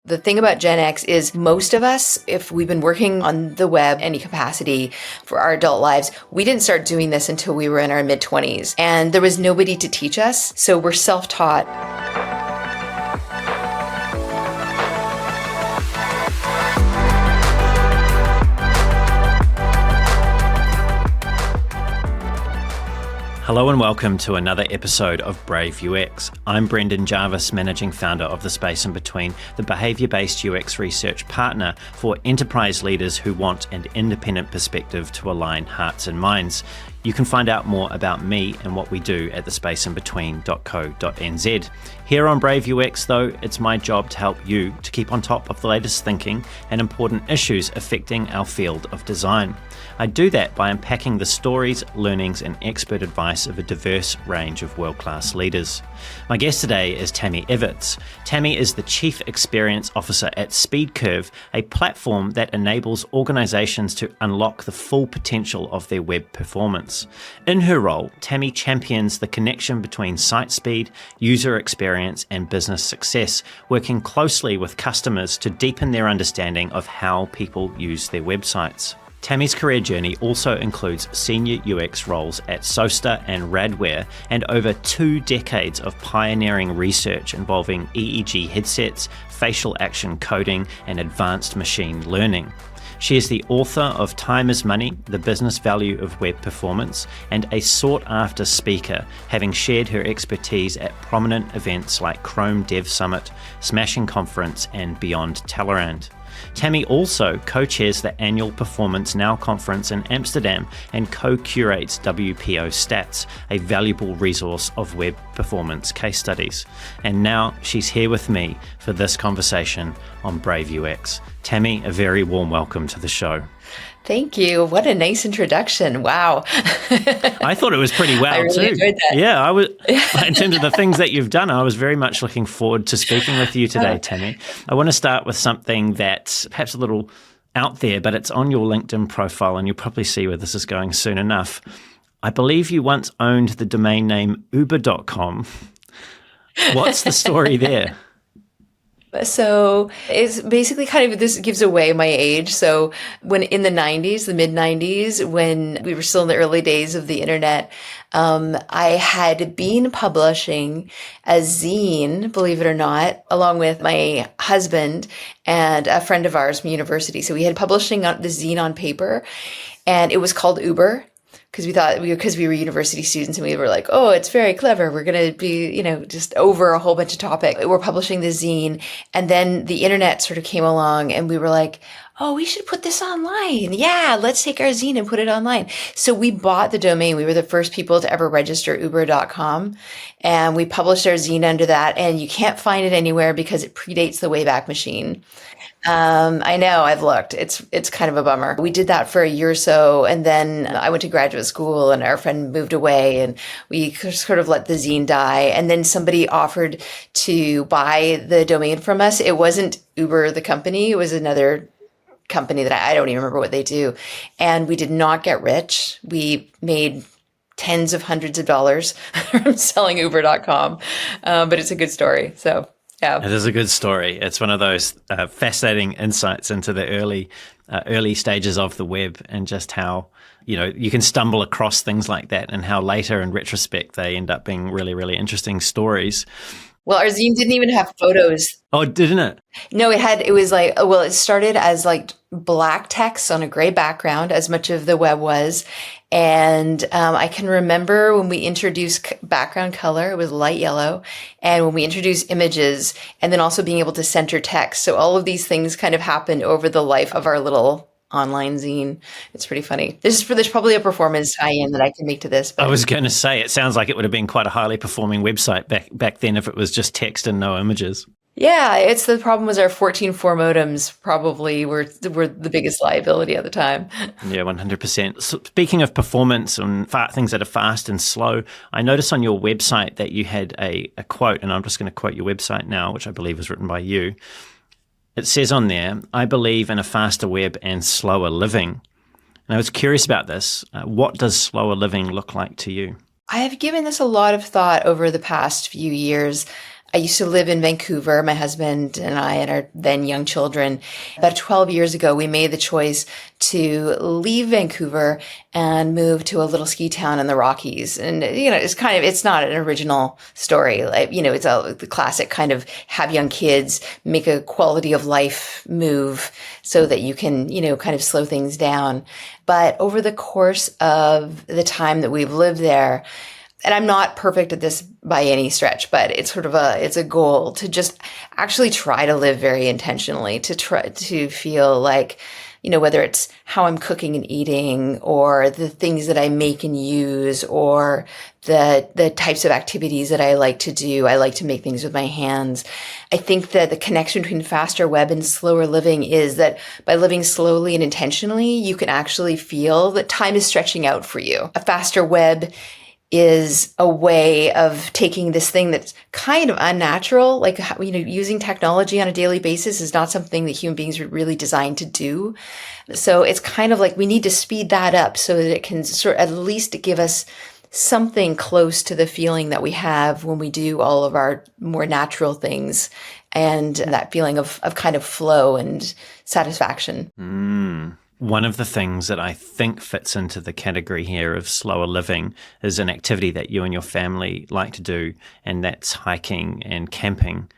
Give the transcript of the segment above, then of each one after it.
The thing about Gen X is most of us, if we've been working on the web any capacity for our adult lives, we didn't start doing this until we were in our mid-20s. And there was nobody to teach us, so we're self-taught. Hello and welcome to another episode of Brave UX. I'm Brendan Jarvis, Managing Founder of The Space in Between, the behaviour-based UX research partner for enterprise leaders who want an independent perspective to align hearts and minds. You can find out more about me and what we do at thespaceinbetween.co.nz. Here on Brave UX, though, it's my job to help you to keep on top of the latest thinking and important issues affecting our field of design. I do that by unpacking the stories, learnings, and expert advice of a diverse range of world-class leaders. My guest today is Tammy Everts. Tammy is the Chief Experience Officer at SpeedCurve, a platform that enables organizations to unlock the full potential of their web performance. In her role, Tammy champions the connection between site speed, user experience, and business success, working closely with customers to deepen their understanding of how people use their websites. Tammy's career journey also includes senior UX roles at Soasta and Radware and over 2 decades of pioneering research involving EEG headsets, facial action coding, and advanced machine learning. She is the author of Time is Money, The Business Value of Web Performance, and a sought-after speaker, having shared her expertise at prominent events like Chrome Dev Summit, Smashing Conference, and Beyond Tellerand. Tammy also co-chairs the annual Performance Now conference in Amsterdam and co-curates WPO Stats, a valuable resource of web performance case studies. And now she's here with me for this conversation on Brave UX. Tammy, a very warm welcome to the show. Thank you. What a nice introduction. Wow. I thought it was pretty well, I really enjoyed that. Yeah, I was. In terms of the things that you've done, I was very much looking forward to speaking with you today, Tammy. I want to start with something that's perhaps a little out there, but it's on your LinkedIn profile, and you'll probably see where this is going soon enough. I believe you once owned the domain name uber.com. What's the story there? So it's basically kind of, this gives away my age. So when in the 90s, the mid 90s, when we were still in the early days of the internet, I had been publishing a zine, believe it or not, along with my husband and a friend of ours from university. So we had publishing the zine on paper, and it was called Uber. Because we were university students and we were like, oh, it's very clever. We're going to be, just over a whole bunch of topics. We're publishing the zine. And then the internet sort of came along and we were like, oh, we should put this online. Yeah, let's take our zine and put it online. So we bought the domain. We were the first people to ever register uber.com. And we published our zine under that. And you can't find it anywhere because it predates the Wayback Machine. I know, I've looked. It's kind of a bummer. We did that for a year or so, and then I went to graduate school and our friend moved away and we sort of let the zine die. And then somebody offered to buy the domain from us. It wasn't Uber, the company. It was another company that I don't even remember what they do. And we did not get rich. We made tens of hundreds of dollars from selling uber.com. But it's a good story. So yeah. It is a good story. It's one of those fascinating insights into the early stages of the web and just how, you can stumble across things like that and how later in retrospect they end up being really, really interesting stories. Well, our zine didn't even have photos. Oh, didn't it? No, it started as like black text on a gray background, as much of the web was. And I can remember when we introduced background color, it was light yellow. And when we introduced images, and then also being able to center text. So all of these things kind of happened over the life of our little online zine. It's pretty funny. There's probably a performance tie-in that I can make to this. But. I was going to say, it sounds like it would have been quite a highly performing website back then if it was just text and no images. Yeah, it's the problem was our 14.4 modems probably were the biggest liability at the time. Yeah, 100%. So speaking of performance and things that are fast and slow, I noticed on your website that you had a quote, and I'm just going to quote your website now, which I believe was written by you. It says on there, "I believe in a faster web and slower living." And I was curious about this. What does slower living look like to you? I have given this a lot of thought over the past few years. I used to live in Vancouver, my husband and I and our then young children. About 12 years ago, we made the choice to leave Vancouver and move to a little ski town in the Rockies. And, it's not an original story. Like, it's the classic kind of have young kids, make a quality of life move so that you can, kind of slow things down. But over the course of the time that we've lived there, and I'm not perfect at this by any stretch, but it's it's a goal to just actually try to live very intentionally, to try to feel like, whether it's how I'm cooking and eating or the things that I make and use or the types of activities that I like to do. I like to make things with my hands. I think that the connection between faster web and slower living is that by living slowly and intentionally, you can actually feel that time is stretching out for you. A faster web is a way of taking this thing that's kind of unnatural, like, using technology on a daily basis is not something that human beings are really designed to do. So it's kind of like we need to speed that up so that it can at least give us something close to the feeling that we have when we do all of our more natural things and that feeling of kind of flow and satisfaction. One of the things that I think fits into the category here of slower living is an activity that you and your family like to do, and that's hiking and camping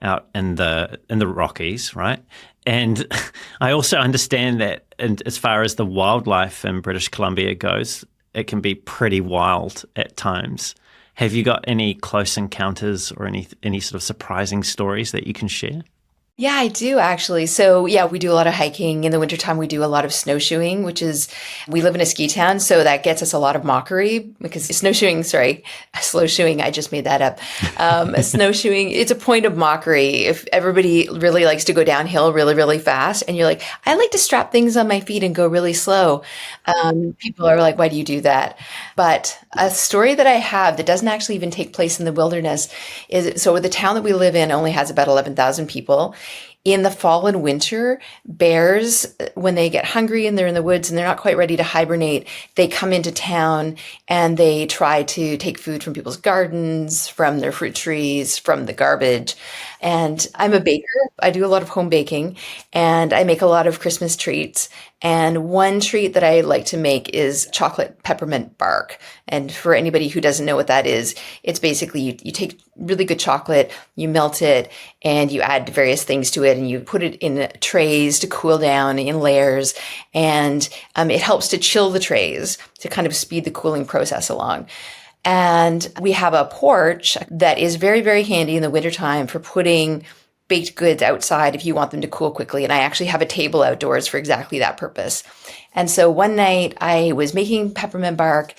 out in the Rockies, right? And I also understand that, and as far as the wildlife in British Columbia goes, it can be pretty wild at times. Have you got any close encounters or any sort of surprising stories that you can share? Yeah, I do actually. So yeah, we do a lot of hiking. In the wintertime, we do a lot of snowshoeing, we live in a ski town. So that gets us a lot of mockery because snowshoeing, I just made that up. Snowshoeing, it's a point of mockery. If everybody really likes to go downhill really, really fast and you're like, I like to strap things on my feet and go really slow. People are like, why do you do that? But a story that I have that doesn't actually even take place in the wilderness is, so the town that we live in only has about 11,000 people. In the fall and winter, bears, when they get hungry and they're in the woods and they're not quite ready to hibernate, they come into town and they try to take food from people's gardens, from their fruit trees, from the garbage. And I'm a baker. I do a lot of home baking and I make a lot of Christmas treats. And one treat that I like to make is chocolate peppermint bark. And for anybody who doesn't know what that is, it's basically you take really good chocolate, you melt it, and you add various things to it, and you put it in trays to cool down in layers. And it helps to chill the trays to kind of speed the cooling process along. And we have a porch that is very, very handy in the wintertime for putting baked goods outside if you want them to cool quickly. And I actually have a table outdoors for exactly that purpose. And so one night I was making peppermint bark,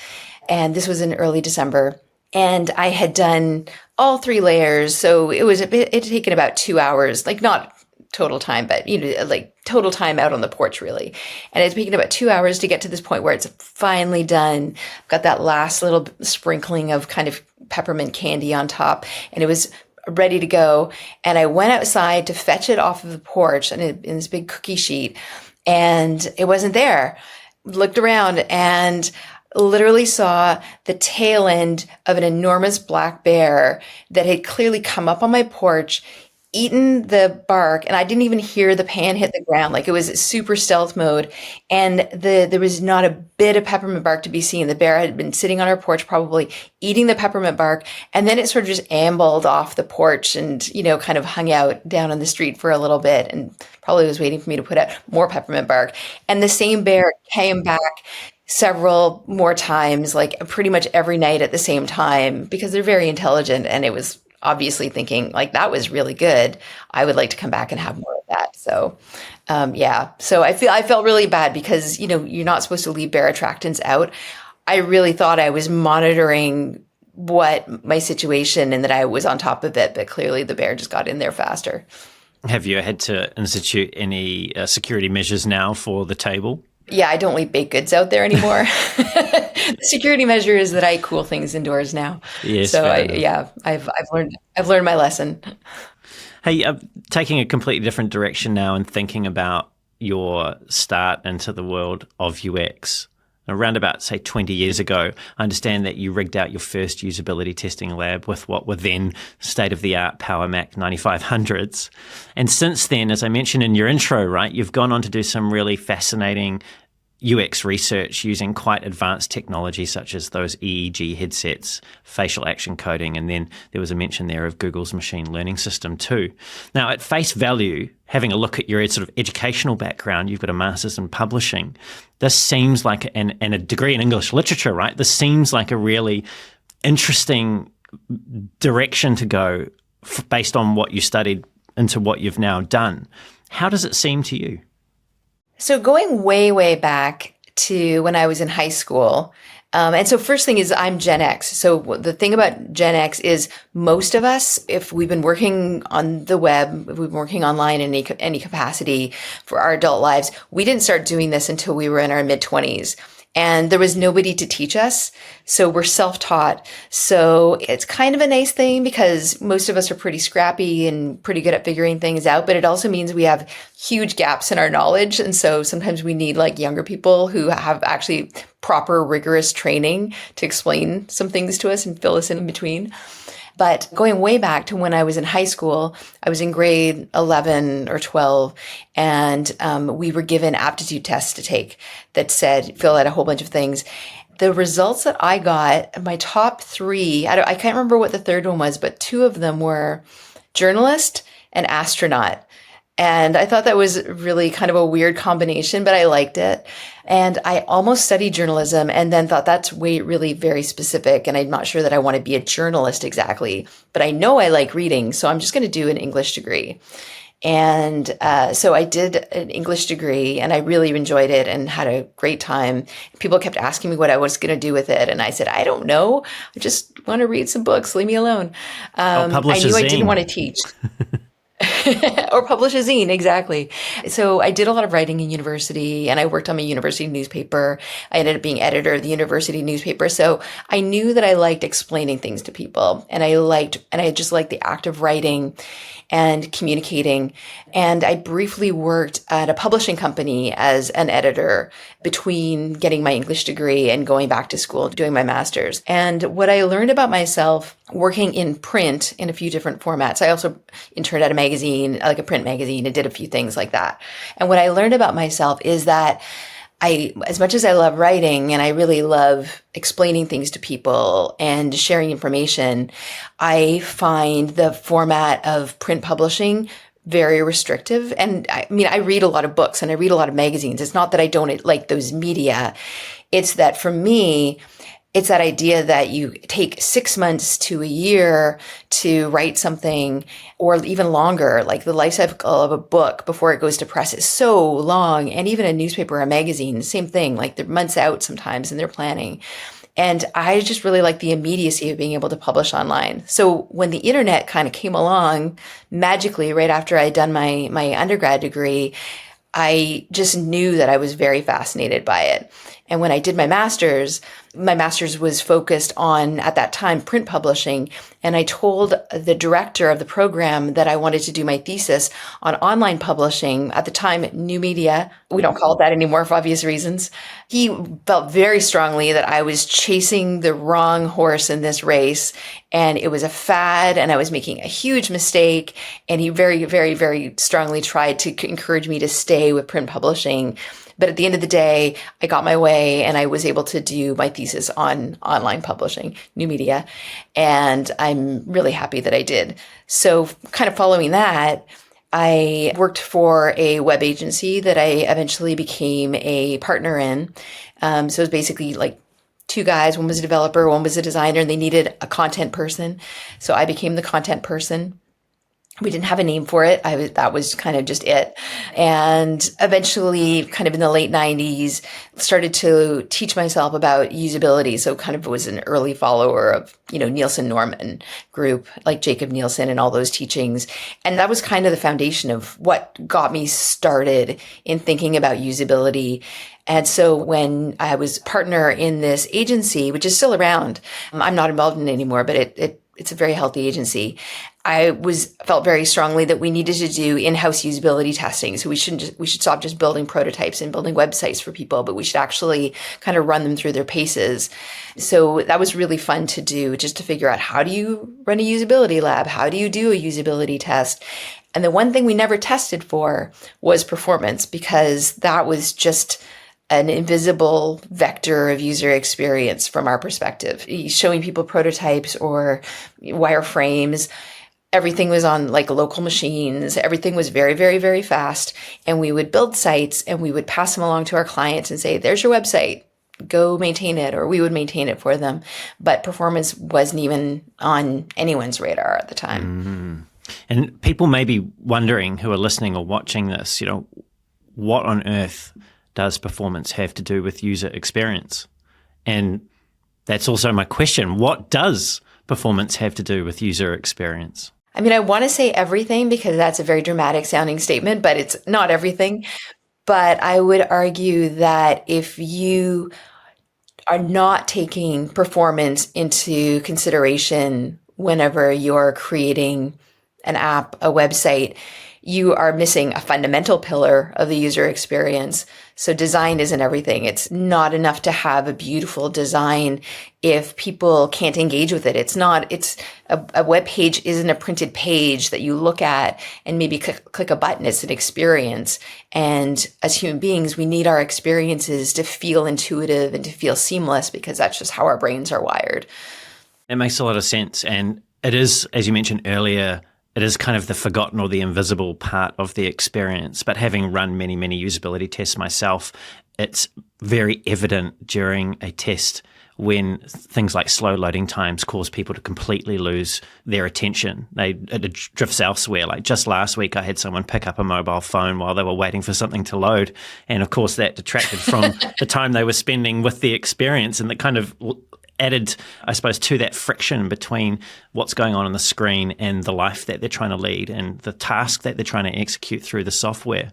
and this was in early December, and I had done all 3 layers. So it had taken about 2 hours, like not total time, but like total time out on the porch really. And it's taken about 2 hours to get to this point where it's finally done. I've got that last little sprinkling of kind of peppermint candy on top, and it was ready to go. And I went outside to fetch it off of the porch in this big cookie sheet, and it wasn't there. Looked around and literally saw the tail end of an enormous black bear that had clearly come up on my porch, eaten the bark, and I didn't even hear the pan hit the ground. Like, it was super stealth mode, and there was not a bit of peppermint bark to be seen. The bear had been sitting on our porch, probably eating the peppermint bark, and then it sort of just ambled off the porch and, kind of hung out down on the street for a little bit and probably was waiting for me to put out more peppermint bark. And the same bear came back several more times, like pretty much every night at the same time, because they're very intelligent, and it was obviously thinking like, that was really good. I would like to come back and have more of that. So, yeah. So I felt really bad because, you're not supposed to leave bear attractants out. I really thought I was monitoring what my situation and that I was on top of it, but clearly the bear just got in there faster. Have you had to institute any security measures now for the table? Yeah, I don't leave baked goods out there anymore. The security measure is that I cool things indoors now. Yes, so I've learned my lesson. Hey, taking a completely different direction now and thinking about your start into the world of UX. around about, say, 20 years ago. I understand that you rigged out your first usability testing lab with what were then state-of-the-art Power Mac 9500s. And since then, as I mentioned in your intro, right, you've gone on to do some really fascinating UX research using quite advanced technology such as those EEG headsets, facial action coding, and then there was a mention there of Google's machine learning system too. Now, at face value, having a look at your sort of educational background, you've got a master's in publishing. This seems like, and a degree in English literature, right? This seems like a really interesting direction to go based on what you studied into what you've now done. How does it seem to you? So going way, way back to when I was in high school, and so first thing is I'm Gen X. So the thing about Gen X is most of us, if we've been working on the web, if we've been working online in any capacity for our adult lives, we didn't start doing this until we were in our mid-20s. And there was nobody to teach us. So we're self-taught. So it's kind of a nice thing because most of us are pretty scrappy and pretty good at figuring things out. But it also means we have huge gaps in our knowledge. And so sometimes we need like younger people who have actually proper rigorous training to explain some things to us and fill us in between. But going way back to when I was in high school, I was in grade 11 or 12, and we were given aptitude tests to take that said, fill out a whole bunch of things. The results that I got, my top three, I can't remember what the third one was, but two of them were journalist and astronaut. And I thought that was really kind of a weird combination, but I liked it. And I almost studied journalism and then thought that's really very specific. And I'm not sure that I want to be a journalist exactly, but I know I like reading. So I'm just going to do an English degree. And so I did an English degree and I really enjoyed it and had a great time. People kept asking me what I was going to do with it. And I said, I don't know. I just want to read some books. Leave me alone. I knew I didn't want to teach. Or publish a zine, exactly. So I did a lot of writing in university and I worked on my university newspaper. I ended up being editor of the university newspaper. So I knew that I liked explaining things to people and I just liked the act of writing and communicating. And I briefly worked at a publishing company as an editor between getting my English degree and going back to school, doing my master's. And what I learned about myself working in print in a few different formats, I also interned at a magazine, like a print magazine, and did a few things like that. And what I learned about myself is that as much as I love writing and I really love explaining things to people and sharing information, I find the format of print publishing very restrictive. And I mean, I read a lot of books and I read a lot of magazines. It's not that I don't like those media. It's that for me, it's that idea that you take 6 months to a year to write something or even longer, like the life cycle of a book before it goes to press is so long. And even a newspaper or a magazine, same thing, like they're months out sometimes and they're planning. And I just really like the immediacy of being able to publish online. So when the internet kind of came along magically right after I'd done my undergrad degree, I just knew that I was very fascinated by it. And when I did my master's was focused on, at that time, print publishing. And I told the director of the program that I wanted to do my thesis on online publishing. At the time, new media. We don't call it that anymore for obvious reasons. He felt very strongly that I was chasing the wrong horse in this race. And it was a fad and I was making a huge mistake. And he very, very, very strongly tried to encourage me to stay with print publishing. But at the end of the day, I got my way and I was able to do my thesis on online publishing, new media. And I'm really happy that I did. So kind of following that, I worked for a web agency that I eventually became a partner in. So it was basically like two guys. One was a developer, one was a designer, and they needed a content person. So I became the content person. We didn't have a name for it. That was kind of just it. And eventually, kind of in the late 90s, started to teach myself about usability. So kind of was an early follower of, Nielsen Norman group, like Jacob Nielsen and all those teachings. And that was kind of the foundation of what got me started in thinking about usability. And so when I was partner in this agency, which is still around, I'm not involved in it anymore, but it it's a very healthy agency. I felt very strongly that we needed to do in-house usability testing. So we should stop just building prototypes and building websites for people, but we should actually kind of run them through their paces. So that was really fun to do, just to figure out, how do you run a usability lab? How do you do a usability test? And the one thing we never tested for was performance, because that was just an invisible vector of user experience from our perspective. Showing people prototypes or wireframes, everything was on like local machines. Everything was very, very, very fast. And we would build sites and we would pass them along to our clients and say, there's your website, go maintain it, or we would maintain it for them. But performance wasn't even on anyone's radar at the time. And people may be wondering, who are listening or watching this, what on earth does performance have to do with user experience? And that's also my question. What does performance have to do with user experience? I mean, I want to say everything, because that's a very dramatic sounding statement, but it's not everything. But I would argue that if you are not taking performance into consideration whenever you're creating an app, a website, you are missing a fundamental pillar of the user experience. So design isn't everything. It's not enough to have a beautiful design if people can't engage with it. It's a web page isn't a printed page that you look at and maybe click a button. It's an experience. And as human beings, we need our experiences to feel intuitive and to feel seamless, because that's just how our brains are wired. It makes a lot of sense. And it is, as you mentioned earlier, it is kind of the forgotten or the invisible part of the experience. But having run many, many usability tests myself, it's very evident during a test when things like slow loading times cause people to completely lose their attention. It drifts elsewhere. Like just last week, I had someone pick up a mobile phone while they were waiting for something to load. And of course, that detracted from the time they were spending with the experience, and that kind of added, I suppose, to that friction between what's going on the screen and the life that they're trying to lead and the task that they're trying to execute through the software.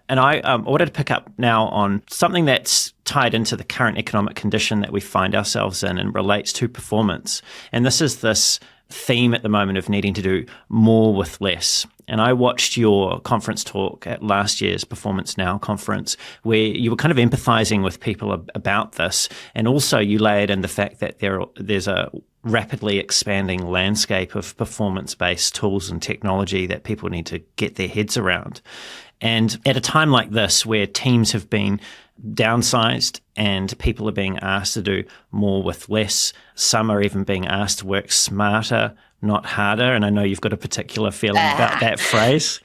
And I wanted to pick up now on something that's tied into the current economic condition that we find ourselves in and relates to performance. And this is this theme at the moment of needing to do more with less. And I watched your conference talk at last year's Performance Now conference, where you were kind of empathizing with people about this. And also you layered in the fact that there's a rapidly expanding landscape of performance-based tools and technology that people need to get their heads around. And at a time like this, where teams have been downsized and people are being asked to do more with less, some are even being asked to work smarter, not harder. And I know you've got a particular feeling about that phrase.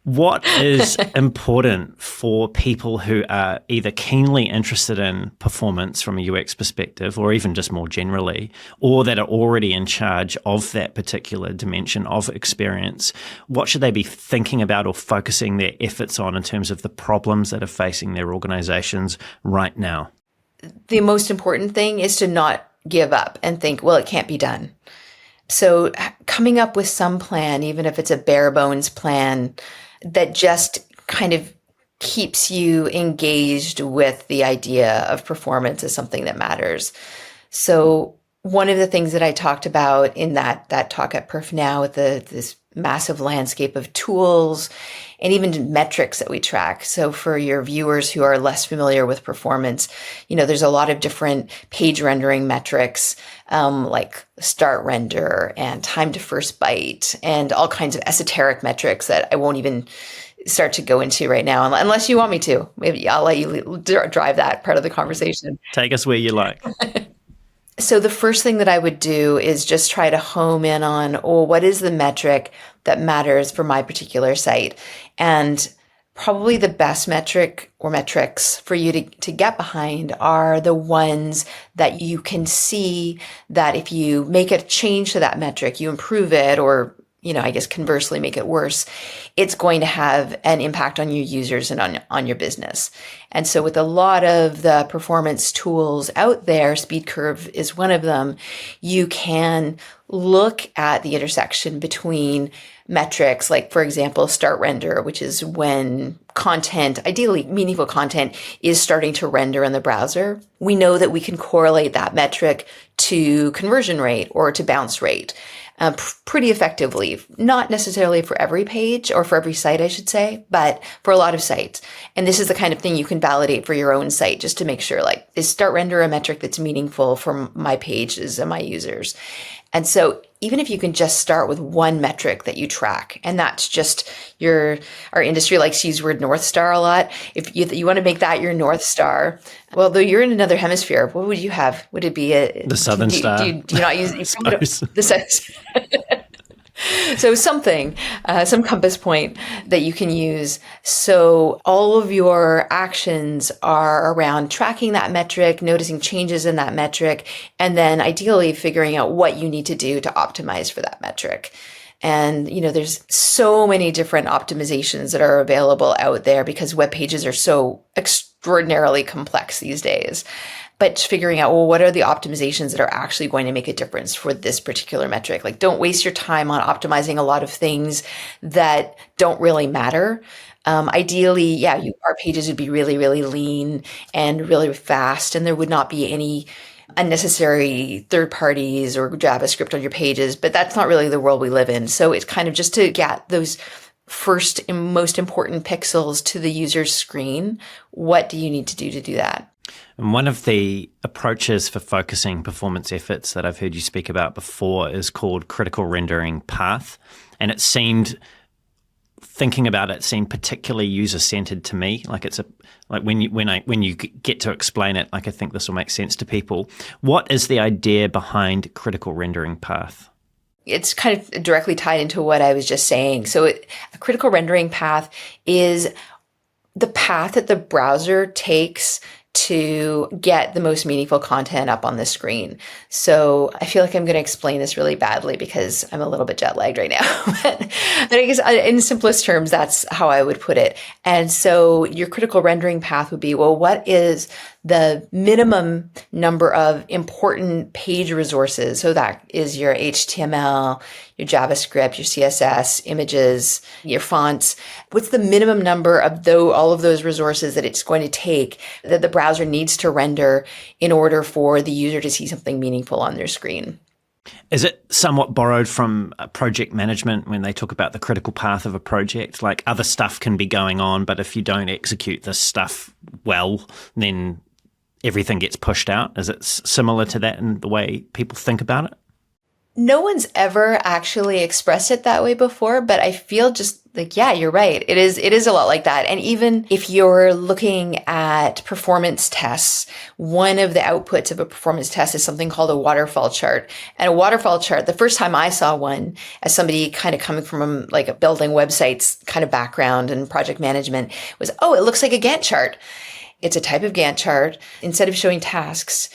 What is important for people who are either keenly interested in performance from a UX perspective, or even just more generally, or that are already in charge of that particular dimension of experience? What should they be thinking about or focusing their efforts on in terms of the problems that are facing their organizations right now? The most important thing is to not give up and think, well, it can't be done. So coming up with some plan, even if it's a bare bones plan, that just kind of keeps you engaged with the idea of performance as something that matters. So one of the things that I talked about in that talk at Perf Now, with this massive landscape of tools and even metrics that we track. So for your viewers who are less familiar with performance, there's a lot of different page rendering metrics, like start render and time to first byte, and all kinds of esoteric metrics that I won't even start to go into right now, unless you want me to. Maybe I'll let you drive that part of the conversation. Take us where you like. So the first thing that I would do is just try to home in on, what is the metric that matters for my particular site? And probably the best metric or metrics for you to get behind are the ones that you can see that if you make a change to that metric, you improve it or I guess conversely make it worse, it's going to have an impact on your users and on your business. And so with a lot of the performance tools out there, SpeedCurve is one of them, you can look at the intersection between metrics, like for example, start render, which is when content, ideally meaningful content, is starting to render in the browser. We know that we can correlate that metric to conversion rate or to bounce rate. Pretty effectively, not necessarily for every page or for every site, I should say, but for a lot of sites. And this is the kind of thing you can validate for your own site just to make sure, like, is start render a metric that's meaningful for my pages and my users? And so even if you can just start with one metric that you track, and that's just our industry likes to use the word North Star a lot. If you want to make that your North Star, well, though you're in another hemisphere, what would you have? Would it be the Southern Star? Do you not use the Southern Star? So something, some compass point that you can use. So all of your actions are around tracking that metric, noticing changes in that metric, and then ideally figuring out what you need to do to optimize for that metric. And, there's so many different optimizations that are available out there because web pages are so extraordinarily complex these days. But figuring out, well, what are the optimizations that are actually going to make a difference for this particular metric? Like, don't waste your time on optimizing a lot of things that don't really matter. Ideally, our pages would be really, really lean and really fast, and there would not be any unnecessary third parties or JavaScript on your pages, but that's not really the world we live in. So it's kind of just to get those first and most important pixels to the user's screen. What do you need to do that? And one of the approaches for focusing performance efforts that I've heard you speak about before is called critical rendering path. And thinking about it seemed particularly user-centered to me. Like when you get to explain it, like I think this will make sense to people. What is the idea behind critical rendering path? It's kind of directly tied into what I was just saying. So a critical rendering path is the path that the browser takes to get the most meaningful content up on the screen. So I feel like I'm going to explain this really badly because I'm a little bit jet lagged right now. But I guess in simplest terms, that's how I would put it. And so your critical rendering path would be, well, what is the minimum number of important page resources? So that is your HTML, your JavaScript, your CSS, images, your fonts. What's the minimum number of all of those resources that it's going to take that the browser needs to render in order for the user to see something meaningful on their screen? Is it somewhat borrowed from project management when they talk about the critical path of a project? Like other stuff can be going on, but if you don't execute this stuff well, then everything gets pushed out. Is it similar to that in the way people think about it? No one's ever actually expressed it that way before, but I feel just like, yeah, you're right. It is a lot like that. And even if you're looking at performance tests, one of the outputs of a performance test is something called a waterfall chart. And a waterfall chart, the first time I saw one as somebody kind of coming from like a building websites kind of background and project management was, oh, it looks like a Gantt chart. It's a type of Gantt chart. Instead of showing tasks,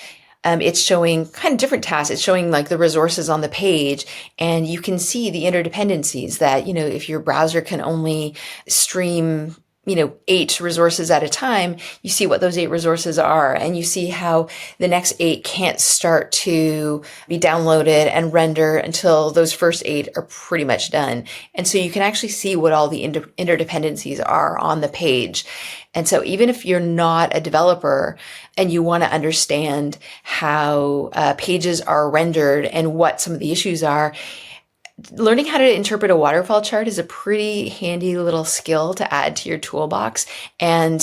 it's showing kind of different tasks. It's showing like the resources on the page, and you can see the interdependencies that, if your browser can only stream 8 resources at a time, you see what those 8 resources are, and you see how the next 8 can't start to be downloaded and render until those first 8 are pretty much done. And so you can actually see what all the interdependencies are on the page. And so even if you're not a developer and you want to understand how pages are rendered and what some of the issues are, learning how to interpret a waterfall chart is a pretty handy little skill to add to your toolbox. And,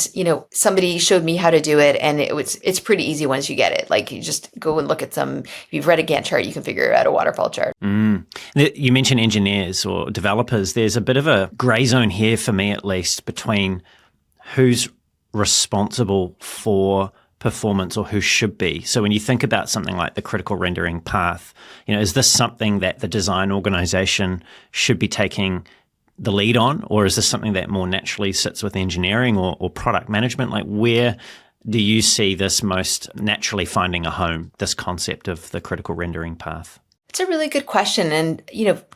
somebody showed me how to do it, and it's pretty easy once you get it. Like, you just go and look at if you've read a Gantt chart, you can figure out a waterfall chart. You mentioned engineers or developers. There's a bit of a gray zone here for me, at least, between who's responsible for performance or who should be. So when you think about something like the critical rendering path, is this something that the design organization should be taking the lead on, or is this something that more naturally sits with engineering or product management? Like, where do you see this most naturally finding a home, this concept of the critical rendering path? It's a really good question. And,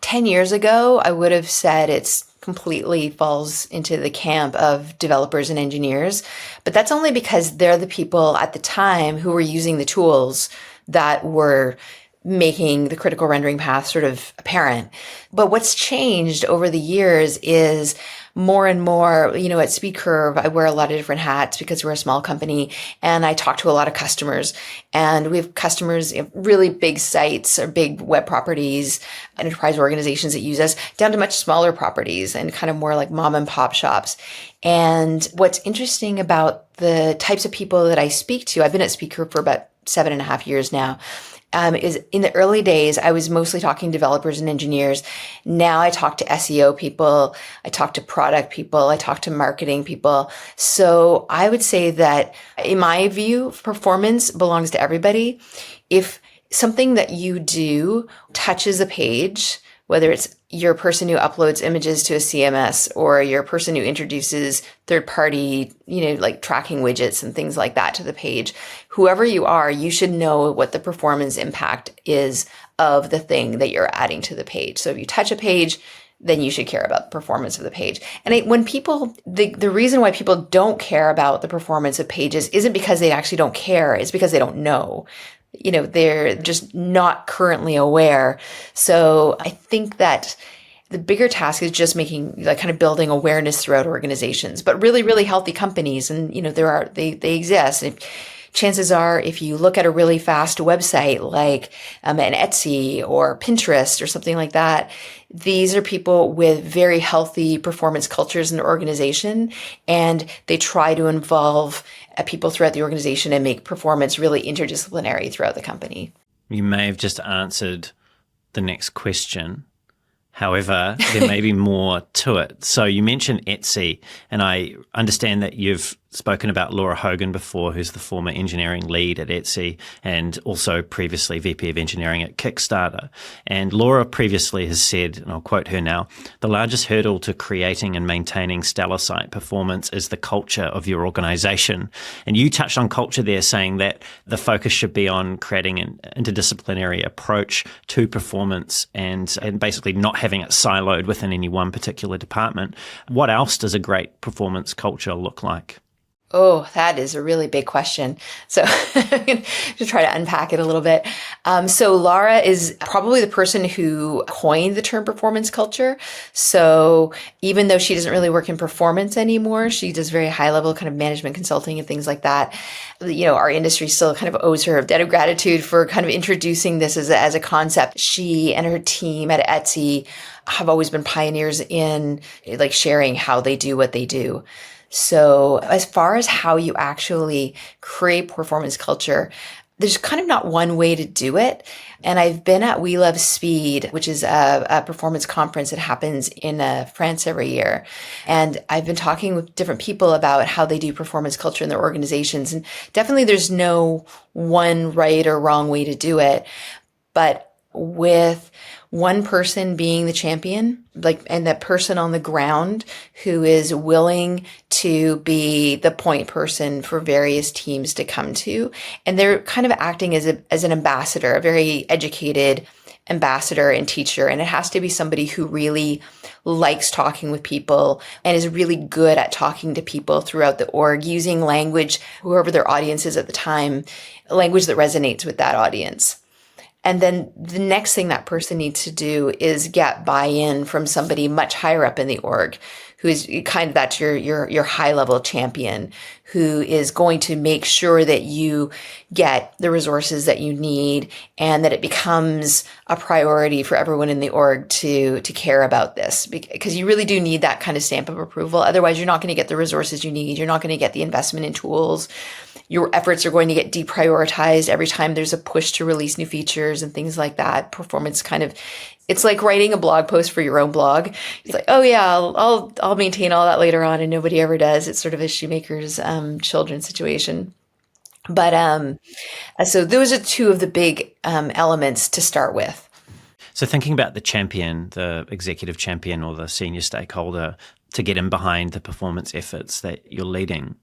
10 years ago, I would have said it's completely falls into the camp of developers and engineers. But that's only because they're the people at the time who were using the tools that were making the critical rendering path sort of apparent. But what's changed over the years is more and more, at SpeedCurve, I wear a lot of different hats because we're a small company and I talk to a lot of customers, and we have customers, really big sites or big web properties, enterprise organizations that use us, down to much smaller properties and kind of more like mom and pop shops. And what's interesting about the types of people that I speak to, I've been at SpeedCurve for about 7.5 years now, is in the early days, I was mostly talking to developers and engineers. Now I talk to SEO people, I talk to product people, I talk to marketing people. So I would say that in my view, performance belongs to everybody. If something that you do touches a page, whether it's you're a person who uploads images to a CMS or you're a person who introduces third-party, like tracking widgets and things like that to the page, whoever you are, you should know what the performance impact is of the thing that you're adding to the page. So if you touch a page, then you should care about the performance of the page. And when people, the reason why people don't care about the performance of pages isn't because they actually don't care, it's because they don't know. They're just not currently aware. So I think that the bigger task is just making, like, kind of building awareness throughout organizations, but really, really healthy companies. And, they exist. And chances are, if you look at a really fast website like an Etsy or Pinterest or something like that, these are people with very healthy performance cultures in the organization, and they try to involve people throughout the organization and make performance really interdisciplinary throughout the company. You may have just answered the next question. However, there may be more to it. So you mentioned Etsy, and I understand that you've spoken about Laura Hogan before, who's the former engineering lead at Etsy and also previously VP of engineering at Kickstarter. And Laura previously has said, and I'll quote her now, "The largest hurdle to creating and maintaining stellar site performance is the culture of your organization." And you touched on culture there, saying that the focus should be on creating an interdisciplinary approach to performance and basically not having it siloed within any one particular department. What else does a great performance culture look like? Oh, that is a really big question. So I'm going to try to unpack it a little bit. So Laura is probably the person who coined the term performance culture. So even though she doesn't really work in performance anymore, she does very high level kind of management consulting and things like that. Our industry still kind of owes her a debt of gratitude for kind of introducing this as a concept. She and her team at Etsy have always been pioneers in like sharing how they do what they do. So as far as how you actually create performance culture, there's kind of not one way to do it. And I've been at We Love Speed, which is a performance conference that happens in France every year. And I've been talking with different people about how they do performance culture in their organizations. And definitely there's no one right or wrong way to do it. But with one person being the champion, and that person on the ground who is willing to be the point person for various teams to come to. And they're kind of acting as an ambassador, a very educated ambassador and teacher. And it has to be somebody who really likes talking with people and is really good at talking to people throughout the org, using language, whoever their audience is at the time, language that resonates with that audience. And then the next thing that person needs to do is get buy-in from somebody much higher up in the org, who is kind of that's your high level champion, who is going to make sure that you get the resources that you need and that it becomes a priority for everyone in the org to care about this, because you really do need that kind of stamp of approval. Otherwise, you're not going to get the resources you need. You're not going to get the investment in tools. Your efforts are going to get deprioritized every time there's a push to release new features and things like that. Performance it's like writing a blog post for your own blog. It's like, oh yeah, I'll maintain all that later on, and nobody ever does. It's sort of a shoemaker's children situation. But so those are two of the big elements to start with. So thinking about the champion, the executive champion or the senior stakeholder to get in behind the performance efforts that you're leading,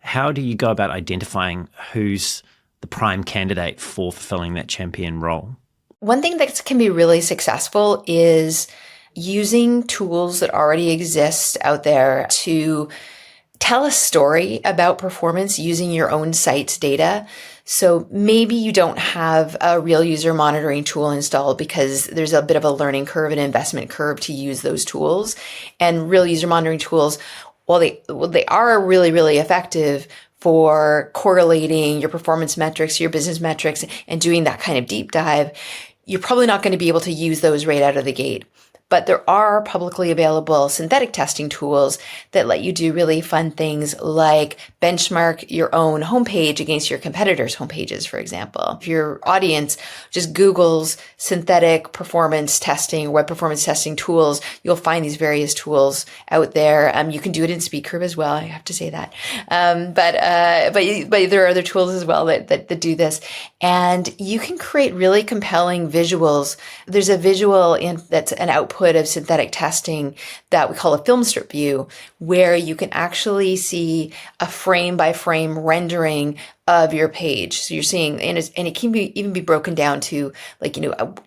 how do you go about identifying who's the prime candidate for fulfilling that champion role? One thing that can be really successful is using tools that already exist out there to tell a story about performance using your own site's data. So maybe you don't have a real user monitoring tool installed because there's a bit of a learning curve and investment curve to use those tools. And real user monitoring tools, they are really, really effective for correlating your performance metrics, your business metrics, and doing that kind of deep dive. You're probably not going to be able to use those right out of the gate. But there are publicly available synthetic testing tools that let you do really fun things like benchmark your own homepage against your competitors' homepages, for example. If your audience just Googles synthetic performance testing, web performance testing tools, you'll find these various tools out there. You can do it in SpeedCurve as well. I have to say that. But there are other tools as well that do this. And you can create really compelling visuals. There's a visual that's an output of synthetic testing that we call a film strip view, where you can actually see a frame by frame rendering of your page. So you're seeing, and it can even be broken down to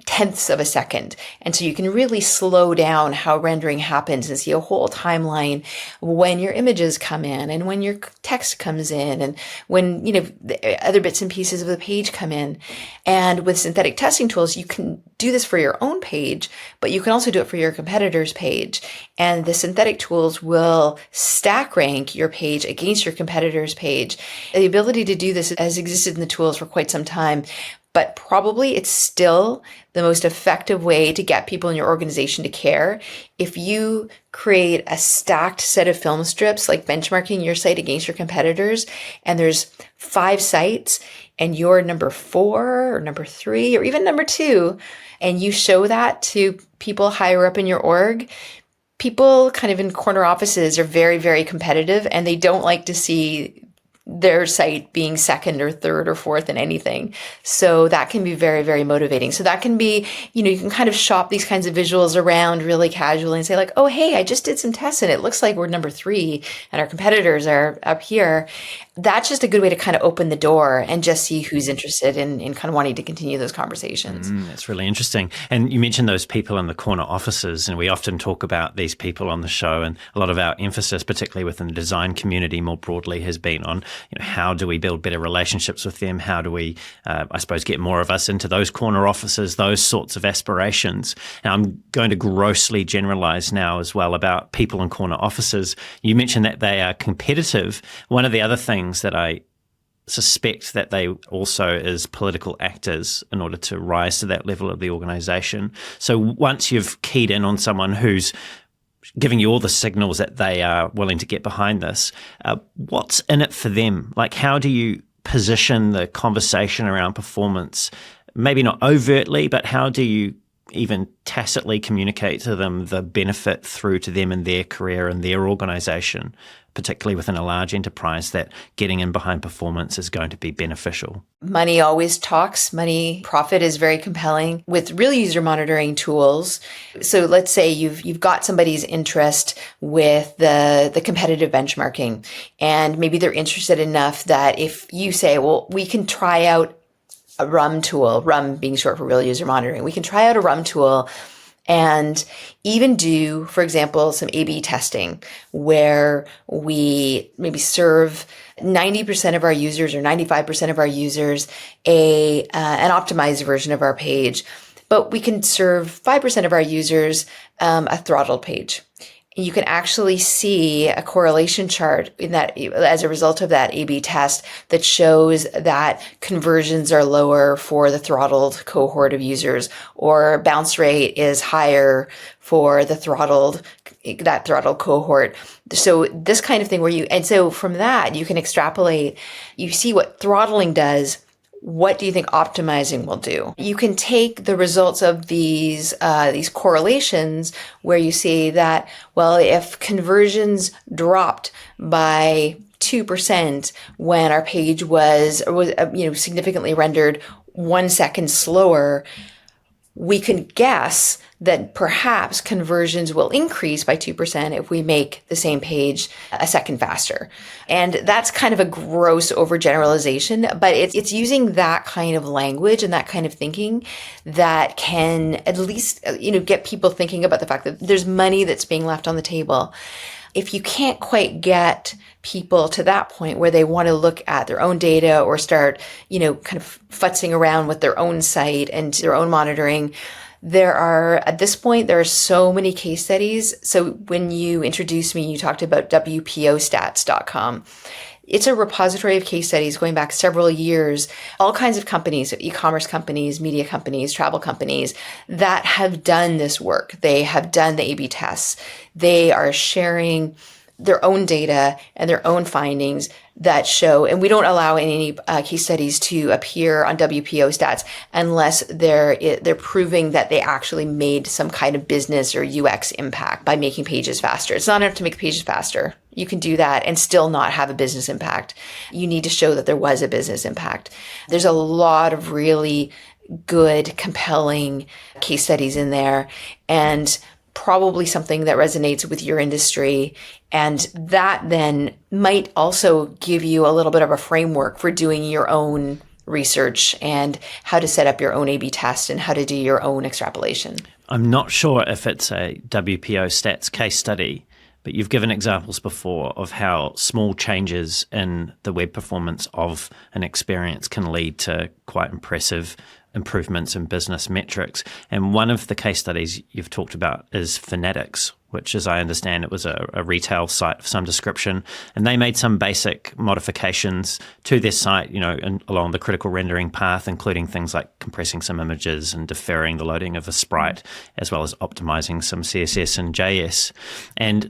tenths of a second. And so you can really slow down how rendering happens and see a whole timeline when your images come in and when your text comes in and when, the other bits and pieces of the page come in. And with synthetic testing tools, you can do this for your own page, but you can also do it for your competitor's page. And the synthetic tools will stack rank your page against your competitor's page. The ability to do this has existed in the tools for quite some time, but probably it's still the most effective way to get people in your organization to care. If you create a stacked set of film strips, like benchmarking your site against your competitors, and there's 5 sites and you're number 4 or number 3 or even number 2, and you show that to people higher up in your org, people kind of in corner offices are very, very competitive and they don't like to see their site being second or third or fourth in anything. So that can be very, very motivating. So that can be, you can kind of shop these kinds of visuals around really casually and say like, oh, hey, I just did some tests and it looks like we're number 3 and our competitors are up here. That's just a good way to kind of open the door and just see who's interested in kind of wanting to continue those conversations. That's really interesting. And you mentioned those people in the corner offices, and we often talk about these people on the show, and a lot of our emphasis, particularly within the design community more broadly, has been on how do we build better relationships with them? How do we, I suppose, get more of us into those corner offices, those sorts of aspirations? And I'm going to grossly generalize now as well about people in corner offices. You mentioned that they are competitive. One of the other things that I suspect that they also is political actors in order to rise to that level of the organization. So once you've keyed in on someone who's giving you all the signals that they are willing to get behind this, what's in it for them? Like, how do you position the conversation around performance? Maybe not overtly, but how do you even tacitly communicate to them the benefit through to them in their career and their organization, particularly within a large enterprise, that getting in behind performance is going to be beneficial? Money always talks. Money profit is very compelling with real user monitoring tools. So let's say you've got somebody's interest with the competitive benchmarking, and maybe they're interested enough that if you say, well, we can try out a RUM tool, RUM being short for real user monitoring. We can try out a RUM tool and even do, for example, some A/B testing where we maybe serve 90% of our users or 95% of our users an optimized version of our page, but we can serve 5% of our users a throttled page. You can actually see a correlation chart in that as a result of that A/B test that shows that conversions are lower for the throttled cohort of users, or bounce rate is higher for that throttled cohort. So this kind of thing and so from that you can extrapolate, you see what throttling does. What do you think optimizing will do? You can take the results of these correlations where you see that, well, if conversions dropped by 2% when our page was significantly rendered 1 second slower, we can guess that perhaps conversions will increase by 2% if we make the same page a second faster. And that's kind of a gross overgeneralization, but it's using that kind of language and that kind of thinking that can at least, get people thinking about the fact that there's money that's being left on the table. If you can't quite get people to that point where they want to look at their own data or start, kind of futzing around with their own site and their own monitoring, at this point, there are so many case studies. So when you introduced me, you talked about WPOstats.com. It's a repository of case studies going back several years, all kinds of companies, so e-commerce companies, media companies, travel companies that have done this work. They have done the A/B tests. They are sharing their own data and their own findings that show, and we don't allow any case studies to appear on WPO stats unless they're proving that they actually made some kind of business or UX impact by making pages faster. It's not enough to make pages faster. You can do that and still not have a business impact. You need to show that there was a business impact. There's a lot of really good, compelling case studies in there, and probably something that resonates with your industry. And that then might also give you a little bit of a framework for doing your own research and how to set up your own A/B test and how to do your own extrapolation. I'm not sure if it's a WPO stats case study, but you've given examples before of how small changes in the web performance of an experience can lead to quite impressive improvements in business metrics. And one of the case studies you've talked about is Fanatics, which, as I understand, it was a retail site of some description. And they made some basic modifications to their site, along the critical rendering path, including things like compressing some images and deferring the loading of a sprite, as well as optimizing some CSS and JS. And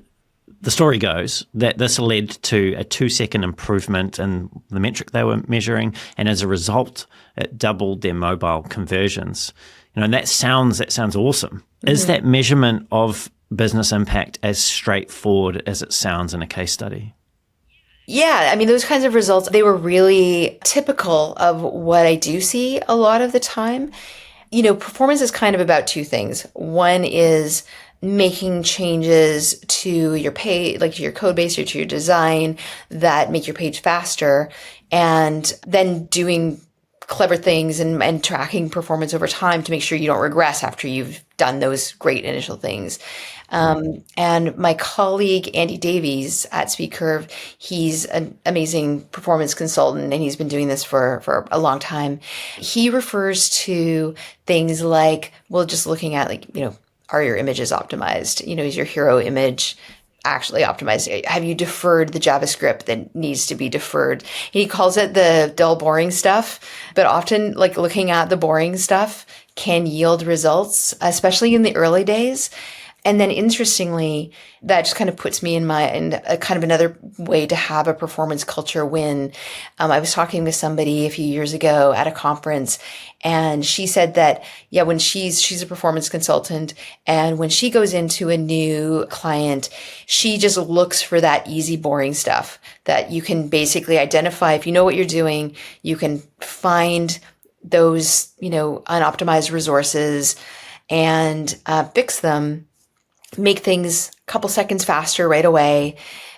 the story goes that this led to a 2-second improvement in the metric they were measuring, and as a result, it doubled their mobile conversions. And that sounds awesome. Mm-hmm. Is that measurement of business impact as straightforward as it sounds in a case study? Yeah, those kinds of results, they were really typical of what I do see a lot of the time. Performance is kind of about two things. One is making changes to your page, like to your code base or to your design that make your page faster, and then doing clever things and tracking performance over time to make sure you don't regress after you've done those great initial things. And my colleague, Andy Davies at SpeedCurve, he's an amazing performance consultant and he's been doing this for a long time. He refers to things like, just looking at are your images optimized? Is your hero image actually optimized? Have you deferred the JavaScript that needs to be deferred? He calls it the dull, boring stuff, but often looking at the boring stuff can yield results, especially in the early days. And then interestingly, that just kind of puts me in a kind of another way to have a performance culture win. I was talking with somebody a few years ago at a conference, and she said that, when she's a performance consultant, and when she goes into a new client, she just looks for that easy, boring stuff that you can basically identify. If you know what you're doing, you can find those, unoptimized resources and fix them, make things a couple seconds faster right away,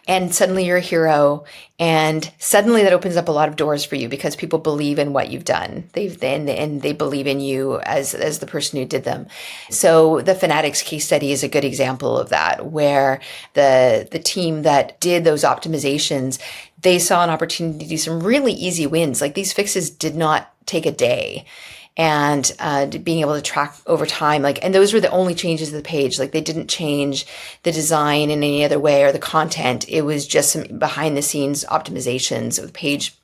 and suddenly you're a hero. And suddenly that opens up a lot of doors for you because people believe in what you've done. They believe in you as the person who did them. So the Fanatics case study is a good example of that, where the team that did those optimizations, they saw an opportunity to do some really easy wins. These fixes did not take a day. And being able to track over time, and those were the only changes to the page. They didn't change the design in any other way or the content. It was just some behind the scenes optimizations of the page.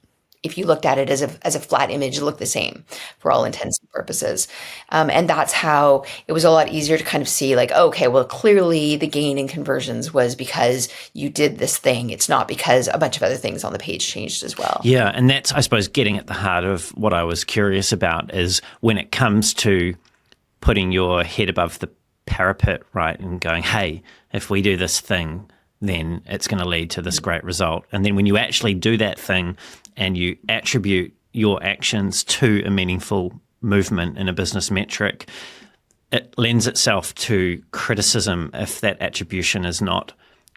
If you looked at it as a flat image, it looked the same for all intents and purposes. And that's how it was a lot easier to kind of see okay, well, clearly the gain in conversions was because you did this thing. It's not because a bunch of other things on the page changed as well. Yeah. And that's, I suppose, getting at the heart of what I was curious about is when it comes to putting your head above the parapet, right, and going, hey, if we do this thing, then it's going to lead to this great result. And then when you actually do that thing and you attribute your actions to a meaningful movement in a business metric, it lends itself to criticism if that attribution is not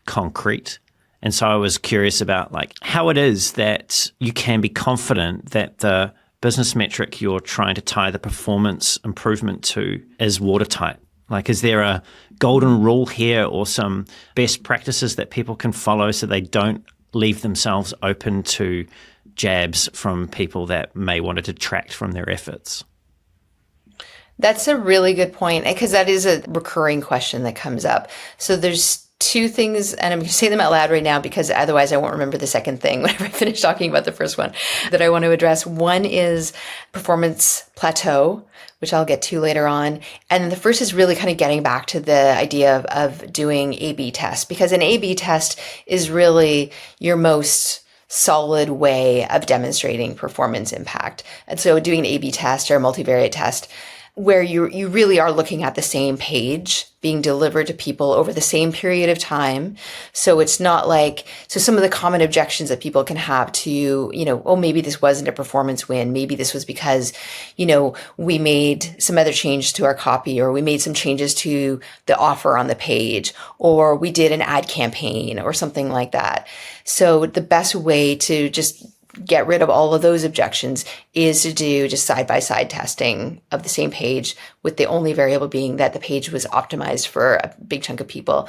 concrete. And so I was curious about like how it is that you can be confident that the business metric you're trying to tie the performance improvement to is watertight. Like, is there a golden rule here or some best practices that people can follow so they don't leave themselves open to jabs from people that may want to detract from their efforts? That's a really good point, because that is a recurring question that comes up. So there's two things, and I'm going to say them out loud right now because otherwise I won't remember the second thing whenever I finish talking about the first one that I want to address. One is performance plateau, which I'll get to later on. And then the first is really kind of getting back to the idea of doing A/B tests, because an A/B test is really your most solid way of demonstrating performance impact. And so doing an A/B test or a multivariate test where you really are looking at the same page being delivered to people over the same period of time. So it's not like, so some of the common objections that people can have to, oh, maybe this wasn't a performance win. Maybe this was because, we made some other changes to our copy, or we made some changes to the offer on the page, or we did an ad campaign or something like that. So the best way to just get rid of all of those objections is to do just side-by-side testing of the same page, with the only variable being that the page was optimized for a big chunk of people.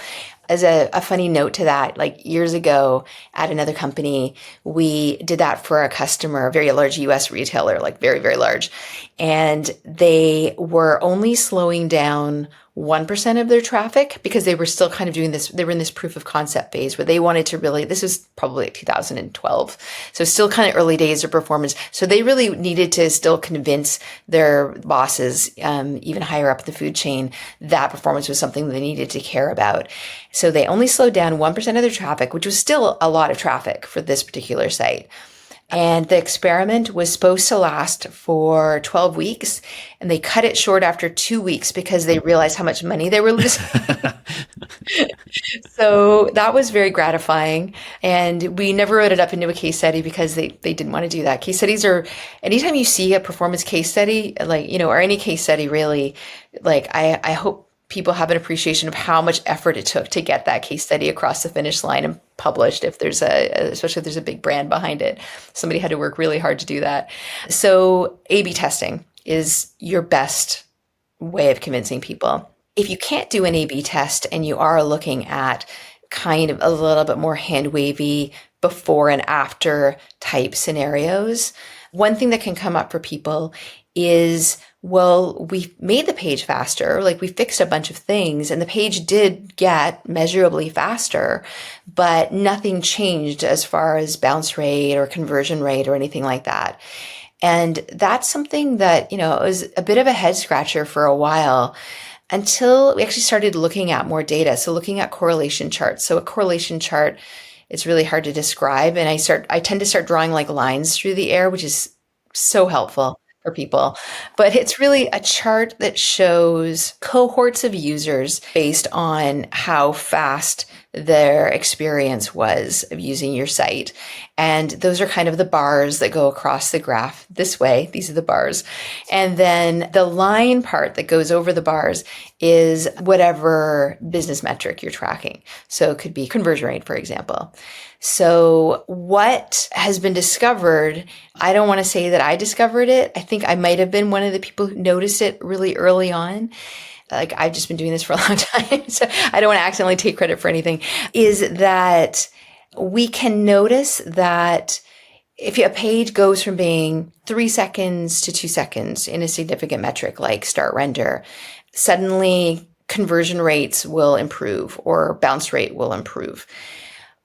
As a funny note to that, like years ago at another company, we did that for a customer, a very large US retailer, like very, very large. And they were only slowing down 1% of their traffic because they were still kind of doing this. They were in this proof of concept phase where they wanted to really, this was probably like 2012. So still kind of early days of performance. So they really needed to still convince their bosses, even higher up the food chain, that performance was something they needed to care about. So they only slowed down 1% of their traffic, which was still a lot of traffic for this particular site. And the experiment was supposed to last for 12 weeks, and they cut it short after 2 weeks because they realized how much money they were losing. So that was very gratifying. And we never wrote it up into a case study because they didn't want to do that. Case studies are, anytime you see a performance case study, like, or any case study really, like I hope people have an appreciation of how much effort it took to get that case study across the finish line and published. If there's especially if there's a big brand behind it, somebody had to work really hard to do that. So A/B testing is your best way of convincing people. If you can't do an A/B test and you are looking at kind of a little bit more hand wavy before and after type scenarios, one thing that can come up for people is, well, we made the page faster, like we fixed a bunch of things and the page did get measurably faster, but nothing changed as far as bounce rate or conversion rate or anything like that. And that's something that, it was a bit of a head scratcher for a while until we actually started looking at more data. So looking at correlation charts. So a correlation chart, it's really hard to describe. And I tend to start drawing like lines through the air, which is so helpful for people. But it's really a chart that shows cohorts of users based on how fast their experience was of using your site. And those are kind of the bars that go across the graph this way. These are the bars. And then the line part that goes over the bars is whatever business metric you're tracking. So it could be conversion rate, for example. So what has been discovered, I don't want to say that I discovered it. I think I might have been one of the people who noticed it really early on. Like I've just been doing this for a long time, so I don't want to accidentally take credit for anything, is that we can notice that if a page goes from being 3 seconds to 2 seconds in a significant metric like start render, suddenly conversion rates will improve or bounce rate will improve.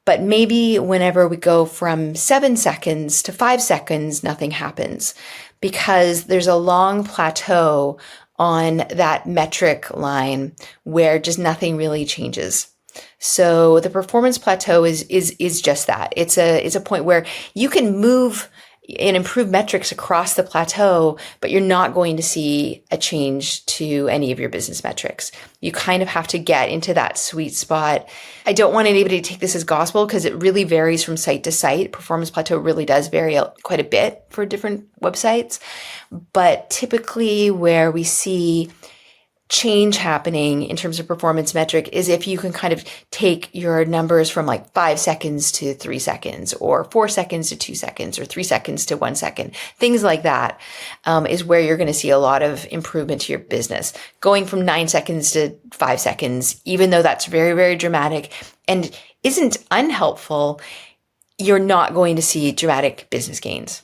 But maybe whenever we go from 7 seconds to 5 seconds, nothing happens because there's a long plateau on that metric line where just nothing really changes. So the performance plateau is just that. It's a point where you can move and improve metrics across the plateau, but you're not going to see a change to any of your business metrics. You kind of have to get into that sweet spot. I don't want anybody to take this as gospel because it really varies from site to site. Performance plateau really does vary quite a bit for different websites. But typically where we see change happening in terms of performance metric is if you can kind of take your numbers from like 5 seconds to 3 seconds, or 4 seconds to 2 seconds, or 3 seconds to 1 second. Things like that is where you're going to see a lot of improvement to your business. Going from 9 seconds to 5 seconds, even though that's very, very dramatic and isn't unhelpful, you're not going to see dramatic business gains.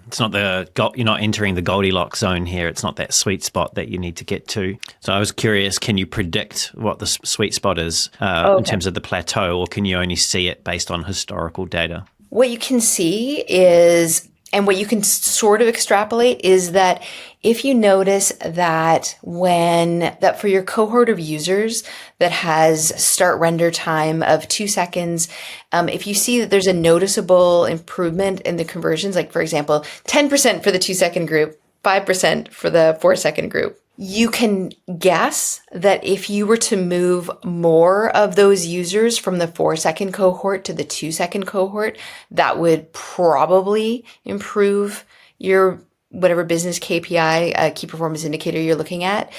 It's not you're not entering the Goldilocks zone here. It's not that sweet spot that you need to get to. So I was curious, can you predict what the sweet spot is in terms of the plateau, or can you only see it based on historical data? What you can see is, and what you can sort of extrapolate is that if you notice that that for your cohort of users that has start render time of 2 seconds, if you see that there's a noticeable improvement in the conversions, like for example, 10% for the 2 second group, 5% for the 4 second group, you can guess that if you were to move more of those users from the 4 second cohort to the 2 second cohort, that would probably improve your whatever business KPI, key performance indicator you're looking at.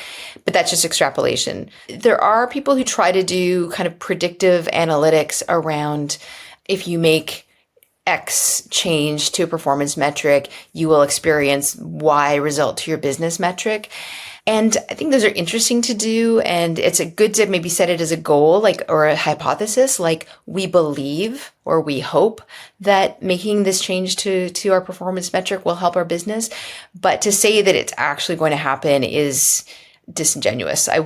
But that's just extrapolation. There are people who try to do kind of predictive analytics around, if you make X change to a performance metric, you will experience Y result to your business metric. And I think those are interesting to do. And it's good to maybe set it as a goal, or a hypothesis, like we believe or we hope that making this change to our performance metric will help our business. But to say that it's actually going to happen is disingenuous. I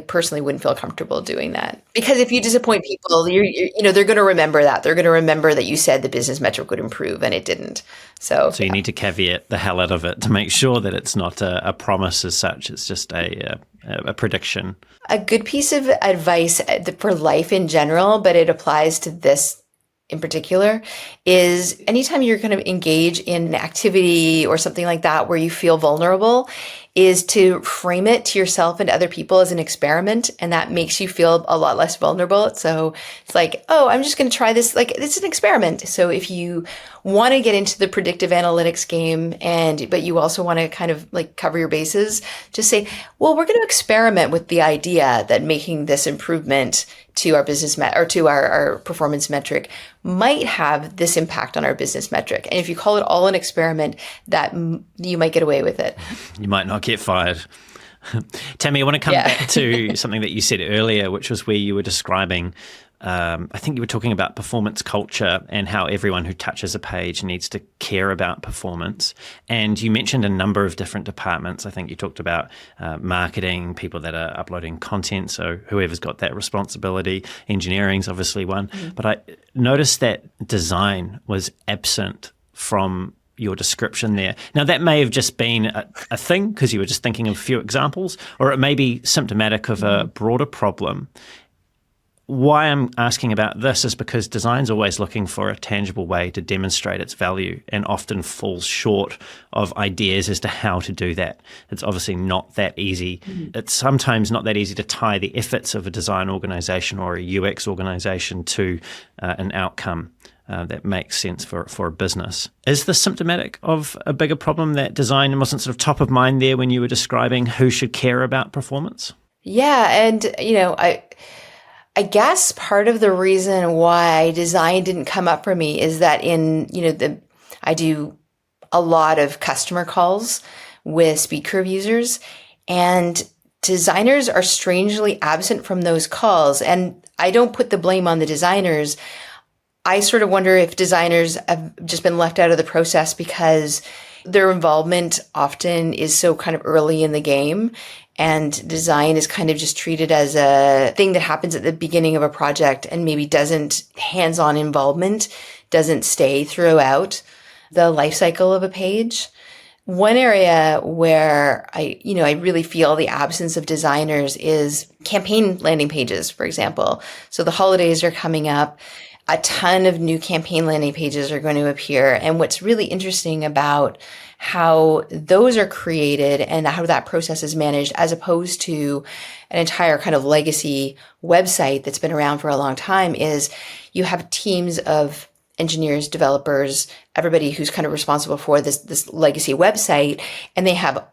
personally wouldn't feel comfortable doing that, because if you disappoint people, they're going to remember that. They're going to remember that you said the business metric would improve and it didn't. So you need to caveat the hell out of it to make sure that it's not a promise as such. It's just a prediction. A good piece of advice for life in general, but it applies to this in particular, is anytime you're going to engage in an activity or something like that where you feel vulnerable, is to frame it to yourself and other people as an experiment, and that makes you feel a lot less vulnerable. So it's like, oh, I'm just going to try this. Like, it's an experiment. So if you want to get into the predictive analytics game, but you also want to kind of like cover your bases, just say, well, we're going to experiment with the idea that making this improvement to our business or to our performance metric might have this impact on our business metric. And if you call it all an experiment, that you might get away with it. You might not get fired. Tammy, I want to come back to something that you said earlier, which was where you were describing, I think you were talking about performance culture and how everyone who touches a page needs to care about performance. And you mentioned a number of different departments. I think you talked about marketing, people that are uploading content, so whoever's got that responsibility. Engineering's obviously one. Mm-hmm. But I noticed that design was absent from your description there. Now, that may have just been a thing because you were just thinking of a few examples, or it may be symptomatic of a broader problem. Why I'm asking about this is because design's always looking for a tangible way to demonstrate its value and often falls short of ideas as to how to do that. It's obviously not that easy. Mm-hmm. It's sometimes not that easy to tie the efforts of a design organization or a UX organization to an outcome that makes sense for a business. Is this symptomatic of a bigger problem that design wasn't sort of top of mind there when you were describing who should care about performance? Yeah, and I guess part of the reason why design didn't come up for me is that I do a lot of customer calls with SpeedCurve users, and designers are strangely absent from those calls. And I don't put the blame on the designers. I sort of wonder if designers have just been left out of the process because their involvement often is so kind of early in the game, and design is kind of just treated as a thing that happens at the beginning of a project and maybe hands-on involvement doesn't stay throughout the life cycle of a page. One area where I really feel the absence of designers is campaign landing pages, for example. So the holidays are coming up. A ton of new campaign landing pages are going to appear. And what's really interesting about how those are created and how that process is managed, as opposed to an entire kind of legacy website that's been around for a long time, is you have teams of engineers, developers, everybody who's kind of responsible for this legacy website, and they have,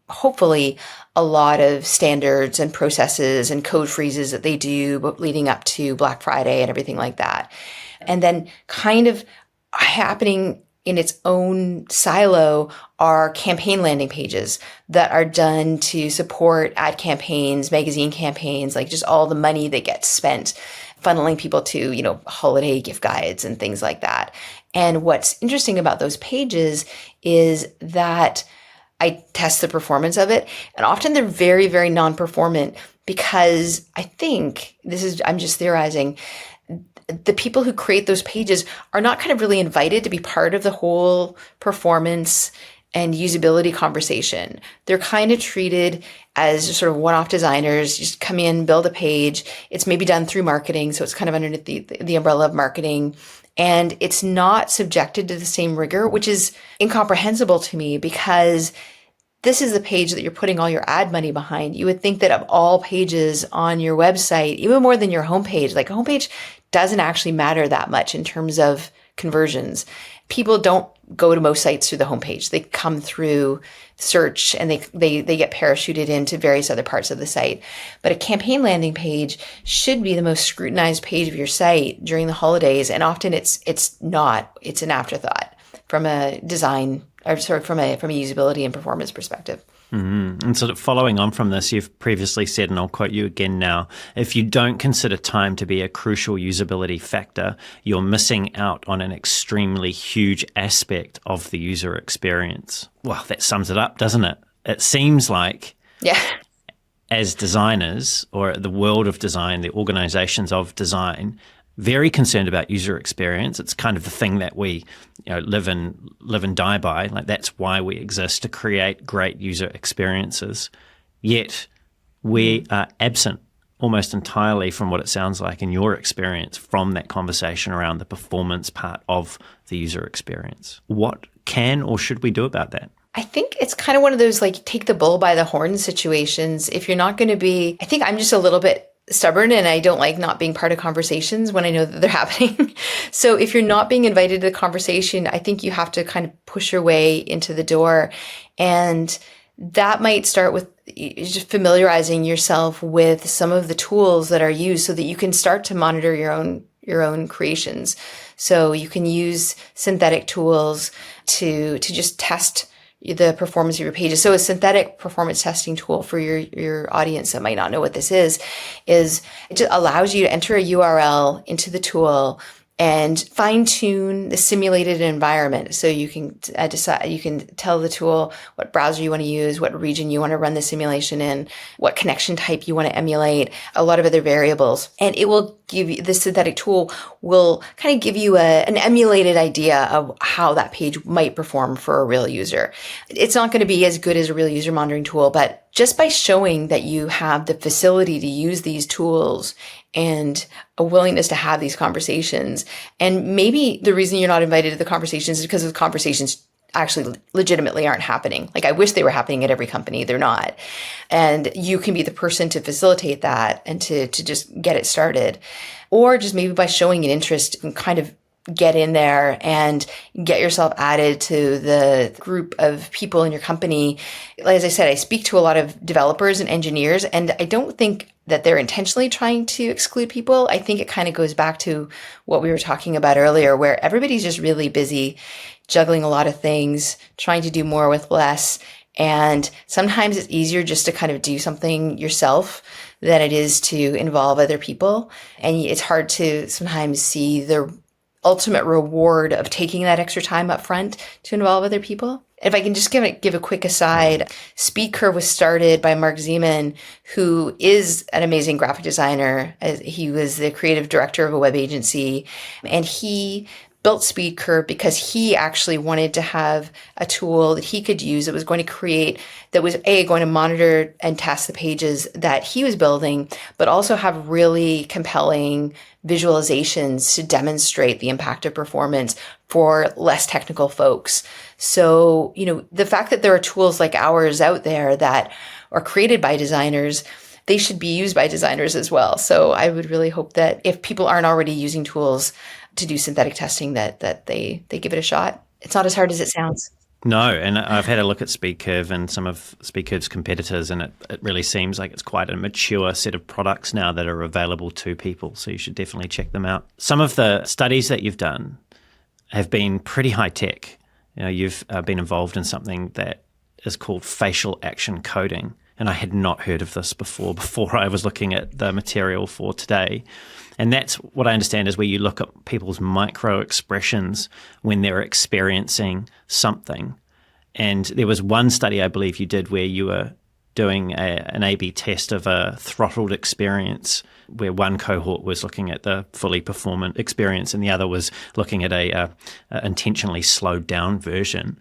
hopefully a lot of standards and processes and code freezes that they do leading up to Black Friday and everything like that. And then kind of happening in its own silo are campaign landing pages that are done to support ad campaigns, magazine campaigns, like just all the money that gets spent funneling people to, holiday gift guides and things like that. And what's interesting about those pages is that I test the performance of it. And often they're very, very non-performant because I think I'm just theorizing, the people who create those pages are not kind of really invited to be part of the whole performance and usability conversation. They're kind of treated as sort of one-off designers, just come in, build a page. It's maybe done through marketing, so it's kind of underneath the umbrella of marketing. And it's not subjected to the same rigor, which is incomprehensible to me because this is the page that you're putting all your ad money behind. You would think that of all pages on your website, even more than your homepage, like a homepage doesn't actually matter that much in terms of conversions. People don't go to most sites through the homepage. They come through search and they get parachuted into various other parts of the site. But a campaign landing page should be the most scrutinized page of your site during the holidays. And often it's not. It's an afterthought from a design from a usability and performance perspective. Mm-hmm. And sort of following on from this, you've previously said, and I'll quote you again now, if you don't consider time to be a crucial usability factor, you're missing out on an extremely huge aspect of the user experience. Well, that sums it up, doesn't it? It seems like, as designers, or the world of design, the organizations of design, very concerned about user experience. It's kind of the thing that we live and die by. Like that's why we exist, to create great user experiences. Yet we are absent almost entirely, from what it sounds like in your experience, from that conversation around the performance part of the user experience. What can or should we do about that? I think it's kind of one of those like take the bull by the horn situations. If you're not going to be, I think I'm just a little bit stubborn and I don't like not being part of conversations when I know that they're happening. So if you're not being invited to the conversation, I think you have to kind of push your way into the door. And that might start with just familiarizing yourself with some of the tools that are used so that you can start to monitor your own creations. So you can use synthetic tools to just test the performance of your pages. So a synthetic performance testing tool for your audience that might not know what this is it just allows you to enter a URL into the tool and fine tune the simulated environment. So you can decide, you can tell the tool what browser you want to use, what region you want to run the simulation in, what connection type you want to emulate, a lot of other variables. And it will give you, the synthetic tool will kind of give you an emulated idea of how that page might perform for a real user. It's not going to be as good as a real user monitoring tool, but just by showing that you have the facility to use these tools and a willingness to have these conversations. And maybe the reason you're not invited to the conversations is because the conversations actually legitimately aren't happening. Like I wish they were happening at every company. They're not. And you can be the person to facilitate that and to just get it started. Or just maybe by showing an interest and kind of get in there and get yourself added to the group of people in your company. As I said, I speak to a lot of developers and engineers, and I don't think that they're intentionally trying to exclude people. I think it kind of goes back to what we were talking about earlier, where everybody's just really busy juggling a lot of things, trying to do more with less. And sometimes it's easier just to kind of do something yourself than it is to involve other people. And it's hard to sometimes see the ultimate reward of taking that extra time up front to involve other people. If I can just give a quick aside, SpeedCurve was started by Mark Zeman, who is an amazing graphic designer. He was the creative director of a web agency, and he built SpeedCurve because he actually wanted to have a tool that he could use that was going to create, that was going to monitor and test the pages that he was building, but also have really compelling visualizations to demonstrate the impact of performance for less technical folks. So, the fact that there are tools like ours out there that are created by designers, they should be used by designers as well. So I would really hope that if people aren't already using tools to do synthetic testing, that they give it a shot. It's not as hard as it sounds. No, and I've had a look at SpeedCurve and some of SpeedCurve's competitors, and it really seems like it's quite a mature set of products now that are available to people. So you should definitely check them out. Some of the studies that you've done have been pretty high tech. You've been involved in something that is called facial action coding, and I had not heard of this before I was looking at the material for today. And that's what I understand is where you look at people's micro expressions when they're experiencing something. And there was one study I believe you did where you were doing an A/B test of a throttled experience, where one cohort was looking at the fully performant experience and the other was looking at a intentionally slowed down version.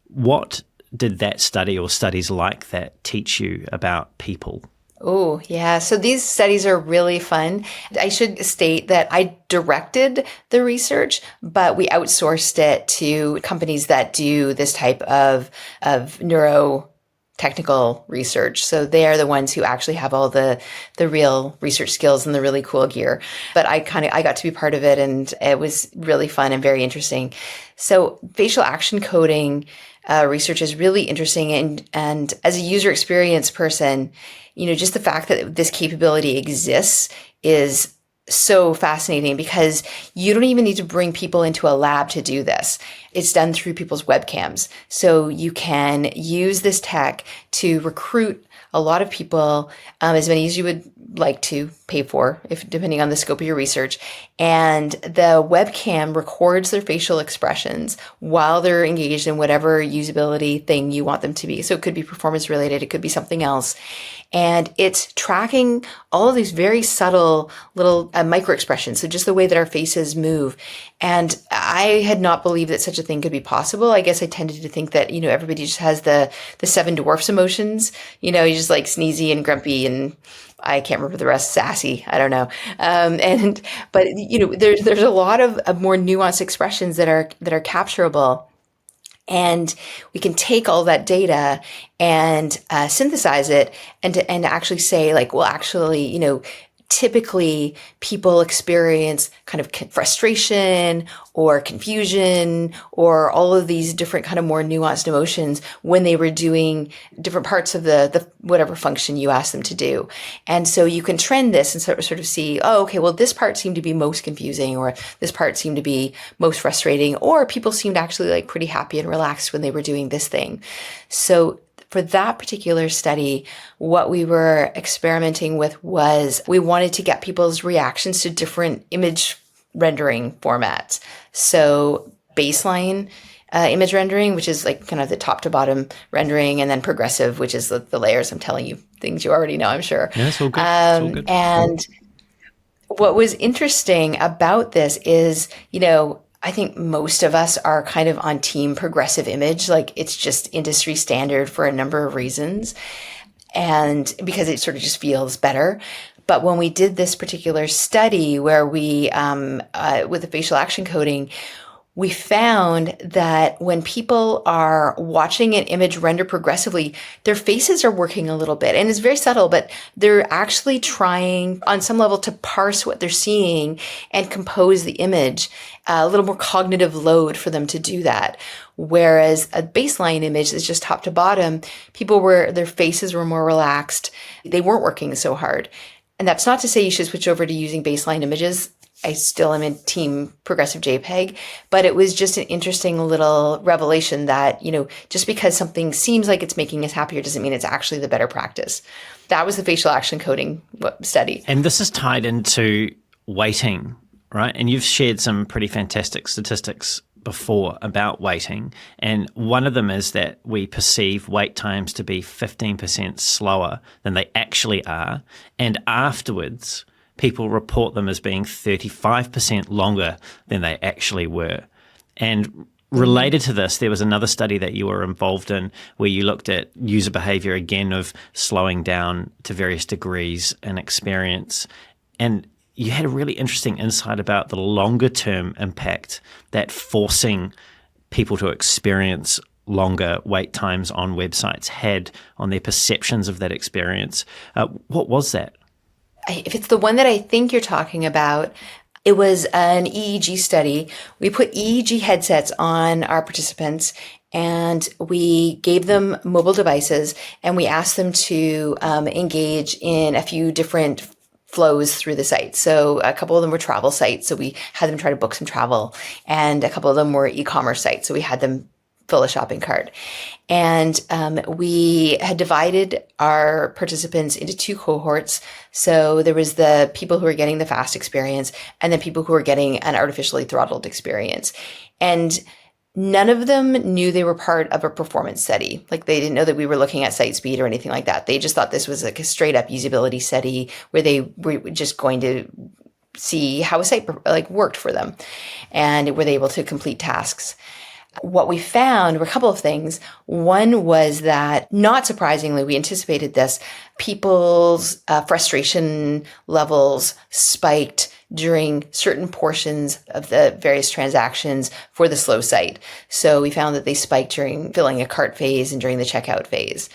What did that study or studies like that teach you about people? Oh, yeah. So these studies are really fun. I should state that I directed the research, but we outsourced it to companies that do this type of neurotechnical research. So they are the ones who actually have all the real research skills and the really cool gear. But I got to be part of it, and it was really fun and very interesting. So facial action coding research is really interesting. And as a user experience person, just the fact that this capability exists is so fascinating, because you don't even need to bring people into a lab to do this. It's done through people's webcams. So you can use this tech to recruit a lot of people, as many as you would like to pay for, if depending on the scope of your research. And the webcam records their facial expressions while they're engaged in whatever usability thing you want them to be. So it could be performance related, it could be something else. And it's tracking all of these very subtle little micro expressions. So just the way that our faces move. And I had not believed that such a thing could be possible. I guess I tended to think that, everybody just has the seven dwarfs emotions. You just like sneezy and grumpy, and I can't remember the rest, sassy. I don't know. But there's a lot of more nuanced expressions that are capturable. And we can take all that data and synthesize it and actually say, like, well, actually, typically people experience kind of frustration or confusion or all of these different kind of more nuanced emotions when they were doing different parts of the whatever function you asked them to do. And so you can trend this and sort of see, oh, okay, well, this part seemed to be most confusing, or this part seemed to be most frustrating, or people seemed actually like pretty happy and relaxed when they were doing this thing. So for that particular study, what we were experimenting with was we wanted to get people's reactions to different image rendering formats. So baseline image rendering, which is like kind of the top to bottom rendering, and then progressive, which is the layers. I'm telling you things you already know, I'm sure. Yeah, it's all good. It's all good. And what was interesting about this is, I think most of us are kind of on team progressive image. Like, it's just industry standard for a number of reasons, and because it sort of just feels better. But when we did this particular study where we, with the facial action coding, we found that when people are watching an image render progressively, their faces are working a little bit. And it's very subtle, but they're actually trying on some level to parse what they're seeing and compose the image. A little more cognitive load for them to do that. Whereas a baseline image is just top to bottom, their faces were more relaxed. They weren't working so hard. And that's not to say you should switch over to using baseline images. I still am in team progressive JPEG, but it was just an interesting little revelation that, just because something seems like it's making us happier doesn't mean it's actually the better practice. That was the facial action coding study. And this is tied into weighting, right? And you've shared some pretty fantastic statistics before about weighting. And one of them is that we perceive wait times to be 15% slower than they actually are. And afterwards, people report them as being 35% longer than they actually were. And related to this, there was another study that you were involved in where you looked at user behavior again of slowing down to various degrees and experience. And you had a really interesting insight about the longer term impact that forcing people to experience longer wait times on websites had on their perceptions of that experience. What was that? If it's the one that I think you're talking about, it was an EEG study. We put EEG headsets on our participants, and we gave them mobile devices, and we asked them to engage in a few different flows through the site. So a couple of them were travel sites, so we had them try to book some travel, and a couple of them were e-commerce sites, so we had them fill a shopping cart. And we had divided our participants into two cohorts. So there was the people who were getting the fast experience and then people who were getting an artificially throttled experience. And none of them knew they were part of a performance study. Like they didn't know that we were looking at site speed or anything like that. They just thought this was like a straight up usability study where they were just going to see how a site like worked for them and were they able to complete tasks. What we found were a couple of things. One was that, not surprisingly, we anticipated this, people's frustration levels spiked during certain portions of the various transactions for the slow site. So we found that they spiked during filling a cart phase and during the checkout phase.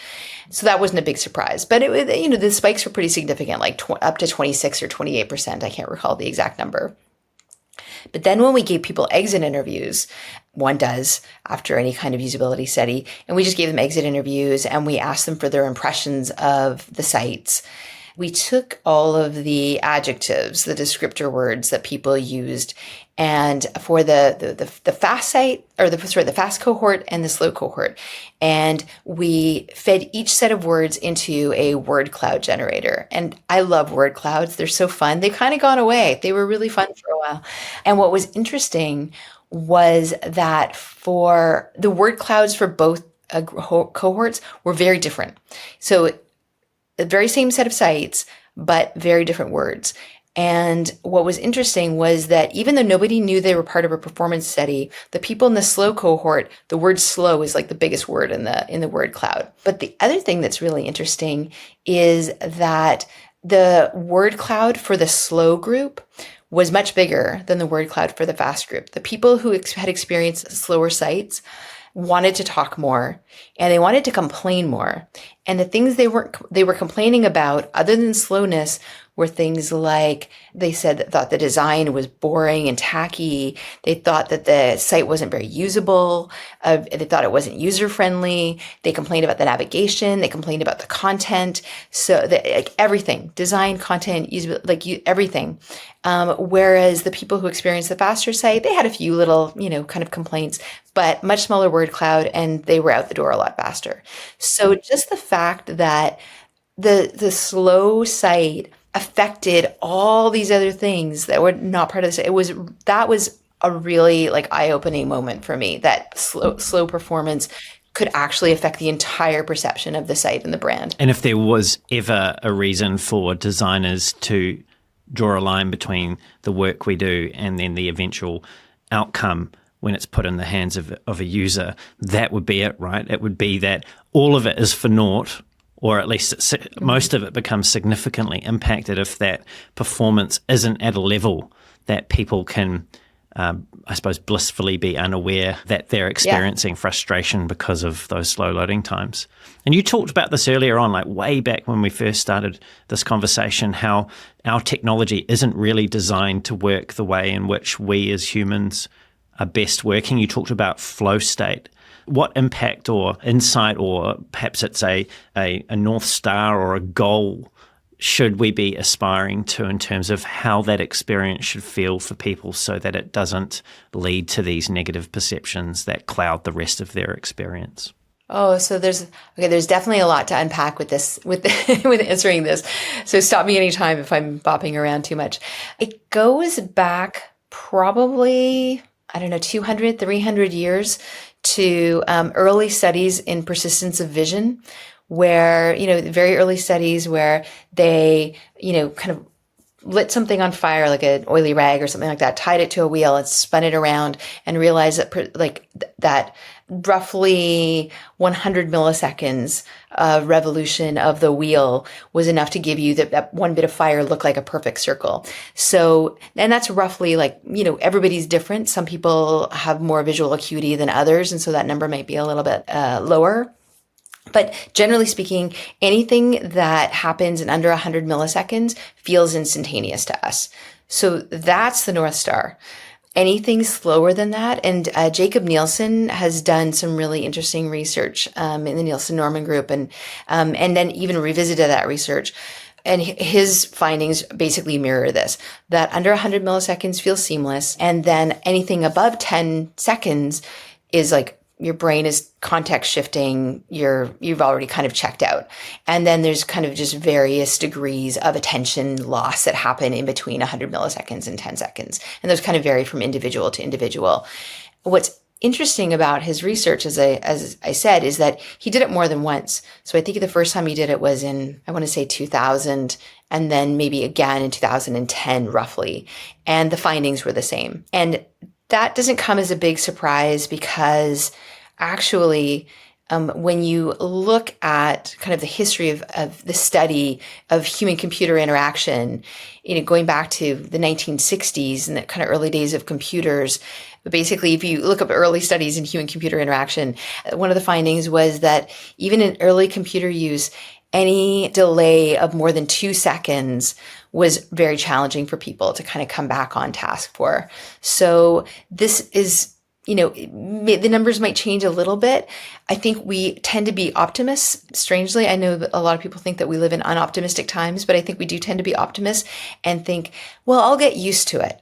So that wasn't a big surprise, but the spikes were pretty significant, like up to 26 or 28%. I can't recall the exact number. But then when we gave people exit interviews, one does after any kind of usability study, and we just gave them exit interviews and we asked them for their impressions of the sites. We took all of the adjectives, the descriptor words that people used, and for the fast site, or the fast cohort and the slow cohort, and we fed each set of words into a word cloud generator. And I love word clouds; they're so fun. They've kind of gone away. They were really fun for a while. And what was interesting was that for the word clouds for both cohorts were very different. So the very same set of sites, but very different words. And what was interesting was that even though nobody knew they were part of a performance study, the people in the slow cohort, the word slow is like the biggest word in the word cloud. But the other thing that's really interesting is that the word cloud for the slow group was much bigger than the word cloud for the fast group. The people who had experienced slower sites wanted to talk more and they wanted to complain more. And the things they were complaining about, other than slowness, were things like they thought the design was boring and tacky. They thought that the site wasn't very usable. They thought it wasn't user friendly. They complained about the navigation. They complained about the content. So everything, design, content, usability, everything. Whereas the people who experienced the faster site, they had a few little, kind of complaints, but much smaller word cloud, and they were out the door a lot faster. So just the fact that the slow site affected all these other things that were not part of the site, that was a really eye-opening moment for me, that slow performance could actually affect the entire perception of the site and the brand. And if there was ever a reason for designers to draw a line between the work we do and then the eventual outcome when it's put in the hands of a user, that would be it, right? It would be that all of it is for naught, or at least most of it becomes significantly impacted if that performance isn't at a level that people can, I suppose, blissfully be unaware that they're experiencing frustration because of those slow loading times. And you talked about this earlier on, way back when we first started this conversation, how our technology isn't really designed to work the way in which we as humans are best working. You talked about flow state. What impact or insight, or perhaps it's a North Star or a goal, should we be aspiring to in terms of how that experience should feel for people so that it doesn't lead to these negative perceptions that cloud the rest of their experience? Oh, so there's definitely a lot to unpack with this, with answering this. So stop me anytime if I'm bopping around too much. It goes back probably, 200, 300 years to early studies in persistence of vision, where, very early studies where they, kind of lit something on fire, like an oily rag or something like that, tied it to a wheel and spun it around, and realized that that roughly 100 milliseconds revolution of the wheel was enough to give you that one bit of fire look like a perfect circle. So, and that's roughly everybody's different. Some people have more visual acuity than others, and so that number might be a little bit lower. But generally speaking, anything that happens in under 100 milliseconds feels instantaneous to us. So that's the North Star. anything slower than that. And Jacob Nielsen has done some really interesting research in the Nielsen Norman Group, and then even revisited that research. And his findings basically mirror this, that under 100 milliseconds feels seamless. And then anything above 10 seconds is like your brain is context shifting. You've already kind of checked out. And then there's kind of just various degrees of attention loss that happen in between 100 milliseconds and 10 seconds. And those kind of vary from individual to individual. What's interesting about his research, as I said, is that he did it more than once. So I think the first time he did it was in, I want to say 2000, and then maybe again in 2010, roughly. And the findings were the same. And that doesn't come as a big surprise, because actually, when you look at kind of the history of the study of human-computer interaction, going back to the 1960s and the kind of early days of computers, but basically, if you look up early studies in human-computer interaction, one of the findings was that even in early computer use, any delay of more than 2 seconds was very challenging for people to kind of come back on task for. So this is, the numbers might change a little bit. I think we tend to be optimists. Strangely, I know that a lot of people think that we live in unoptimistic times, but I think we do tend to be optimists and think, well, I'll get used to it.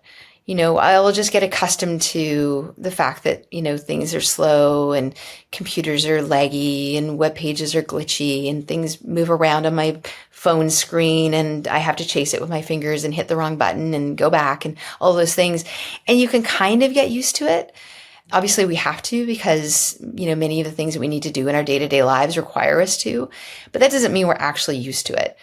I'll just get accustomed to the fact that, things are slow and computers are laggy and web pages are glitchy and things move around on my phone screen and I have to chase it with my fingers and hit the wrong button and go back and all those things. And you can kind of get used to it. Obviously, we have to, because, many of the things that we need to do in our day-to-day lives require us to, but that doesn't mean we're actually used to it.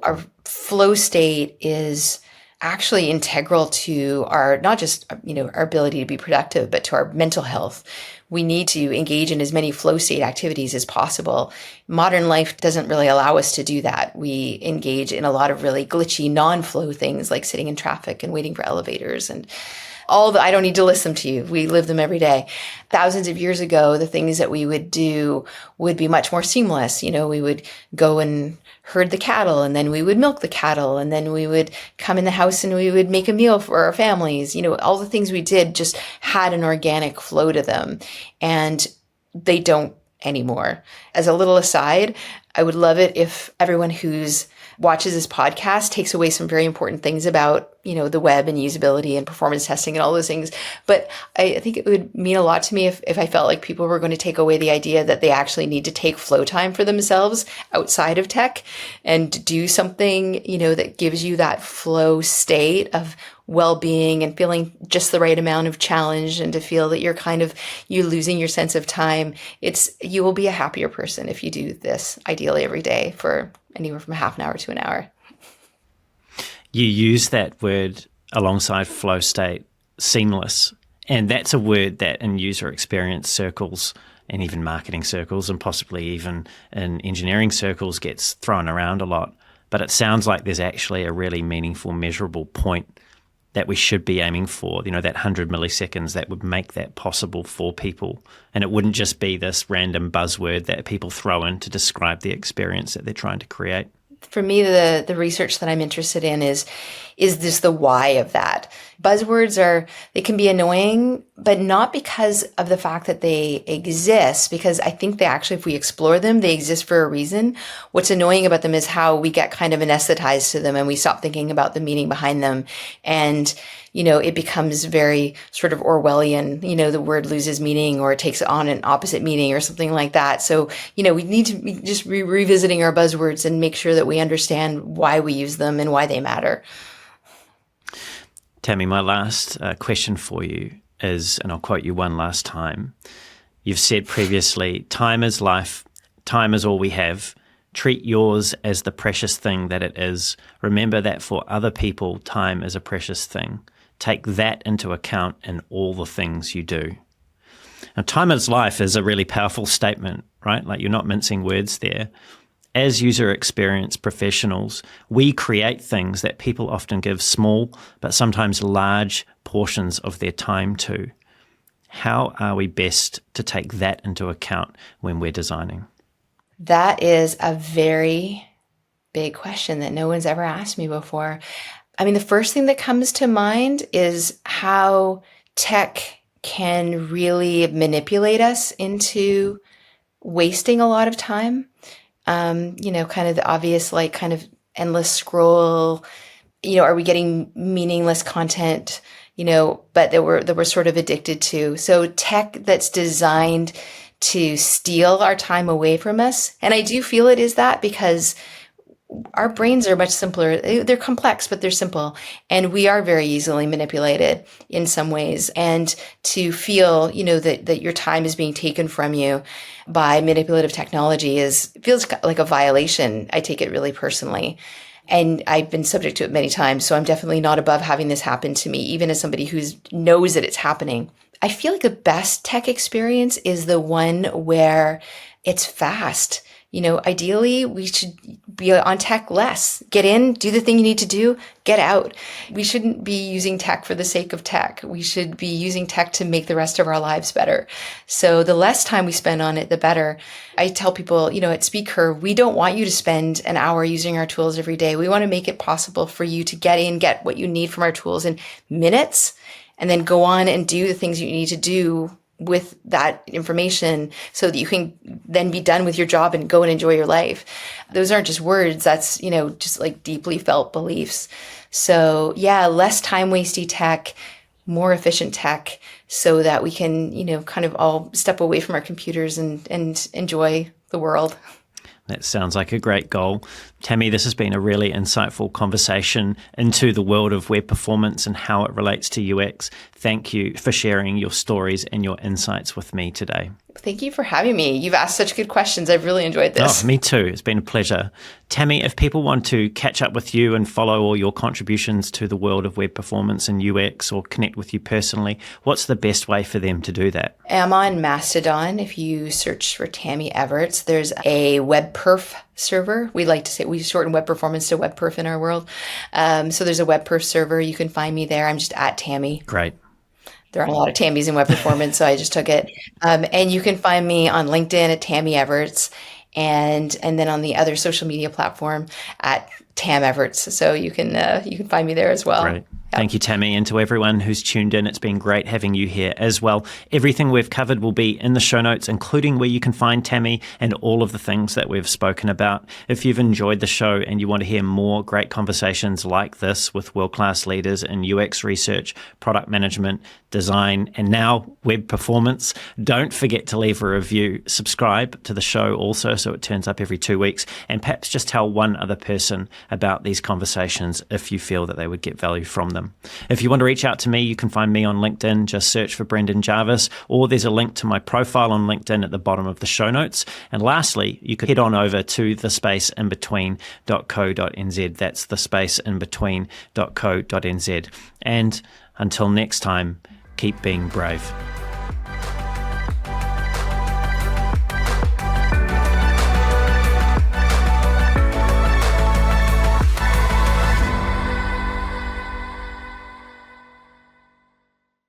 Our flow state is actually integral to our, not just, our ability to be productive, but to our mental health. We need to engage in as many flow state activities as possible. Modern life doesn't really allow us to do that. We engage in a lot of really glitchy non-flow things, like sitting in traffic and waiting for elevators and I don't need to list them to you. We live them every day. Thousands of years ago, the things that we would do would be much more seamless. We would go and herd the cattle, and then we would milk the cattle, and then we would come in the house and we would make a meal for our families. All the things we did just had an organic flow to them, and they don't anymore. As a little aside, I would love it if everyone who's watches this podcast takes away some very important things about, the web and usability and performance testing and all those things. But I think it would mean a lot to me if I felt like people were going to take away the idea that they actually need to take flow time for themselves outside of tech and do something, that gives you that flow state of well-being and feeling just the right amount of challenge, and to feel that you're losing your sense of time. You will be a happier person if you do this ideally every day for anywhere from half an hour to an hour. You use that word alongside flow state, seamless, and that's a word that in user experience circles and even marketing circles and possibly even in engineering circles gets thrown around a lot. But it sounds like there's actually a really meaningful, measurable point that we should be aiming for, that 100 milliseconds that would make that possible for people. And it wouldn't just be this random buzzword that people throw in to describe the experience that they're trying to create. For me, the research that I'm interested in is this the why of that? Buzzwords they can be annoying, but not because of the fact that they exist, because I think they actually, if we explore them, they exist for a reason. What's annoying about them is how we get kind of anesthetized to them and we stop thinking about the meaning behind them. And, it becomes very sort of Orwellian, the word loses meaning or it takes on an opposite meaning or something like that. So, we need to be just revisiting our buzzwords and make sure that we understand why we use them and why they matter. Tammy, my last question for you is, and I'll quote you one last time. You've said previously, time is life, time is all we have. Treat yours as the precious thing that it is. Remember that for other people, time is a precious thing. Take that into account in all the things you do. Now, time is life is a really powerful statement, right? Like, you're not mincing words there. As user experience professionals, we create things that people often give small but sometimes large portions of their time to. How are we best to take that into account when we're designing? That is a very big question that no one's ever asked me before. I mean, the first thing that comes to mind is how tech can really manipulate us into wasting a lot of time. Kind of the obvious, like kind of endless scroll. Are we getting meaningless content? But that we're sort of addicted to. So tech that's designed to steal our time away from us, and I do feel it is that because our brains are much simpler. They're complex, but they're simple. And we are very easily manipulated in some ways. And to feel, that your time is being taken from you by manipulative technology feels like a violation. I take it really personally. And I've been subject to it many times. So I'm definitely not above having this happen to me, even as somebody who knows that it's happening. I feel like the best tech experience is the one where it's fast. Ideally, we should be on tech less. Get in, do the thing you need to do, get out. We shouldn't be using tech for the sake of tech. We should be using tech to make the rest of our lives better. So the less time we spend on it, the better. I tell people, at SpeedCurve, we don't want you to spend an hour using our tools every day. We want to make it possible for you to get what you need from our tools in minutes, and then go on and do the things you need to do with that information so that you can then be done with your job and go and enjoy your life. Those aren't just words. That's, just like deeply felt beliefs. So yeah, less time wasty tech, more efficient tech so that we can, kind of all step away from our computers and enjoy the world. That sounds like a great goal. Tammy, this has been a really insightful conversation into the world of web performance and how it relates to UX. Thank you for sharing your stories and your insights with me today. Thank you for having me. You've asked such good questions. I've really enjoyed this. Oh, me too. It's been a pleasure. Tammy, if people want to catch up with you and follow all your contributions to the world of web performance and UX or connect with you personally, what's the best way for them to do that? I'm on Mastodon. If you search for Tammy Everts, there's a WebPerf server. We like to say we shorten web performance to WebPerf in our world. So there's a WebPerf server. You can find me there. I'm just at Tammy. Great. There aren't a lot of Tammys in web performance, so I just took it. And you can find me on LinkedIn at Tammy Everts, and then on the other social media platform at Tam Everts. So you can find me there as well. Great. Thank you, Tammy, and to everyone who's tuned in. It's been great having you here as well. Everything we've covered will be in the show notes, including where you can find Tammy and all of the things that we've spoken about. If you've enjoyed the show and you want to hear more great conversations like this with world-class leaders in UX research, product management, design, and now web performance, don't forget to leave a review. Subscribe to the show also so it turns up every 2 weeks, and perhaps just tell one other person about these conversations if you feel that they would get value from them. If you want to reach out to me, you can find me on LinkedIn. Just search for Brendan Jarvis, or there's a link to my profile on LinkedIn at the bottom of the show notes. And lastly, you could head on over to thespaceinbetween.co.nz. That's thespaceinbetween.co.nz. And until next time, keep being brave.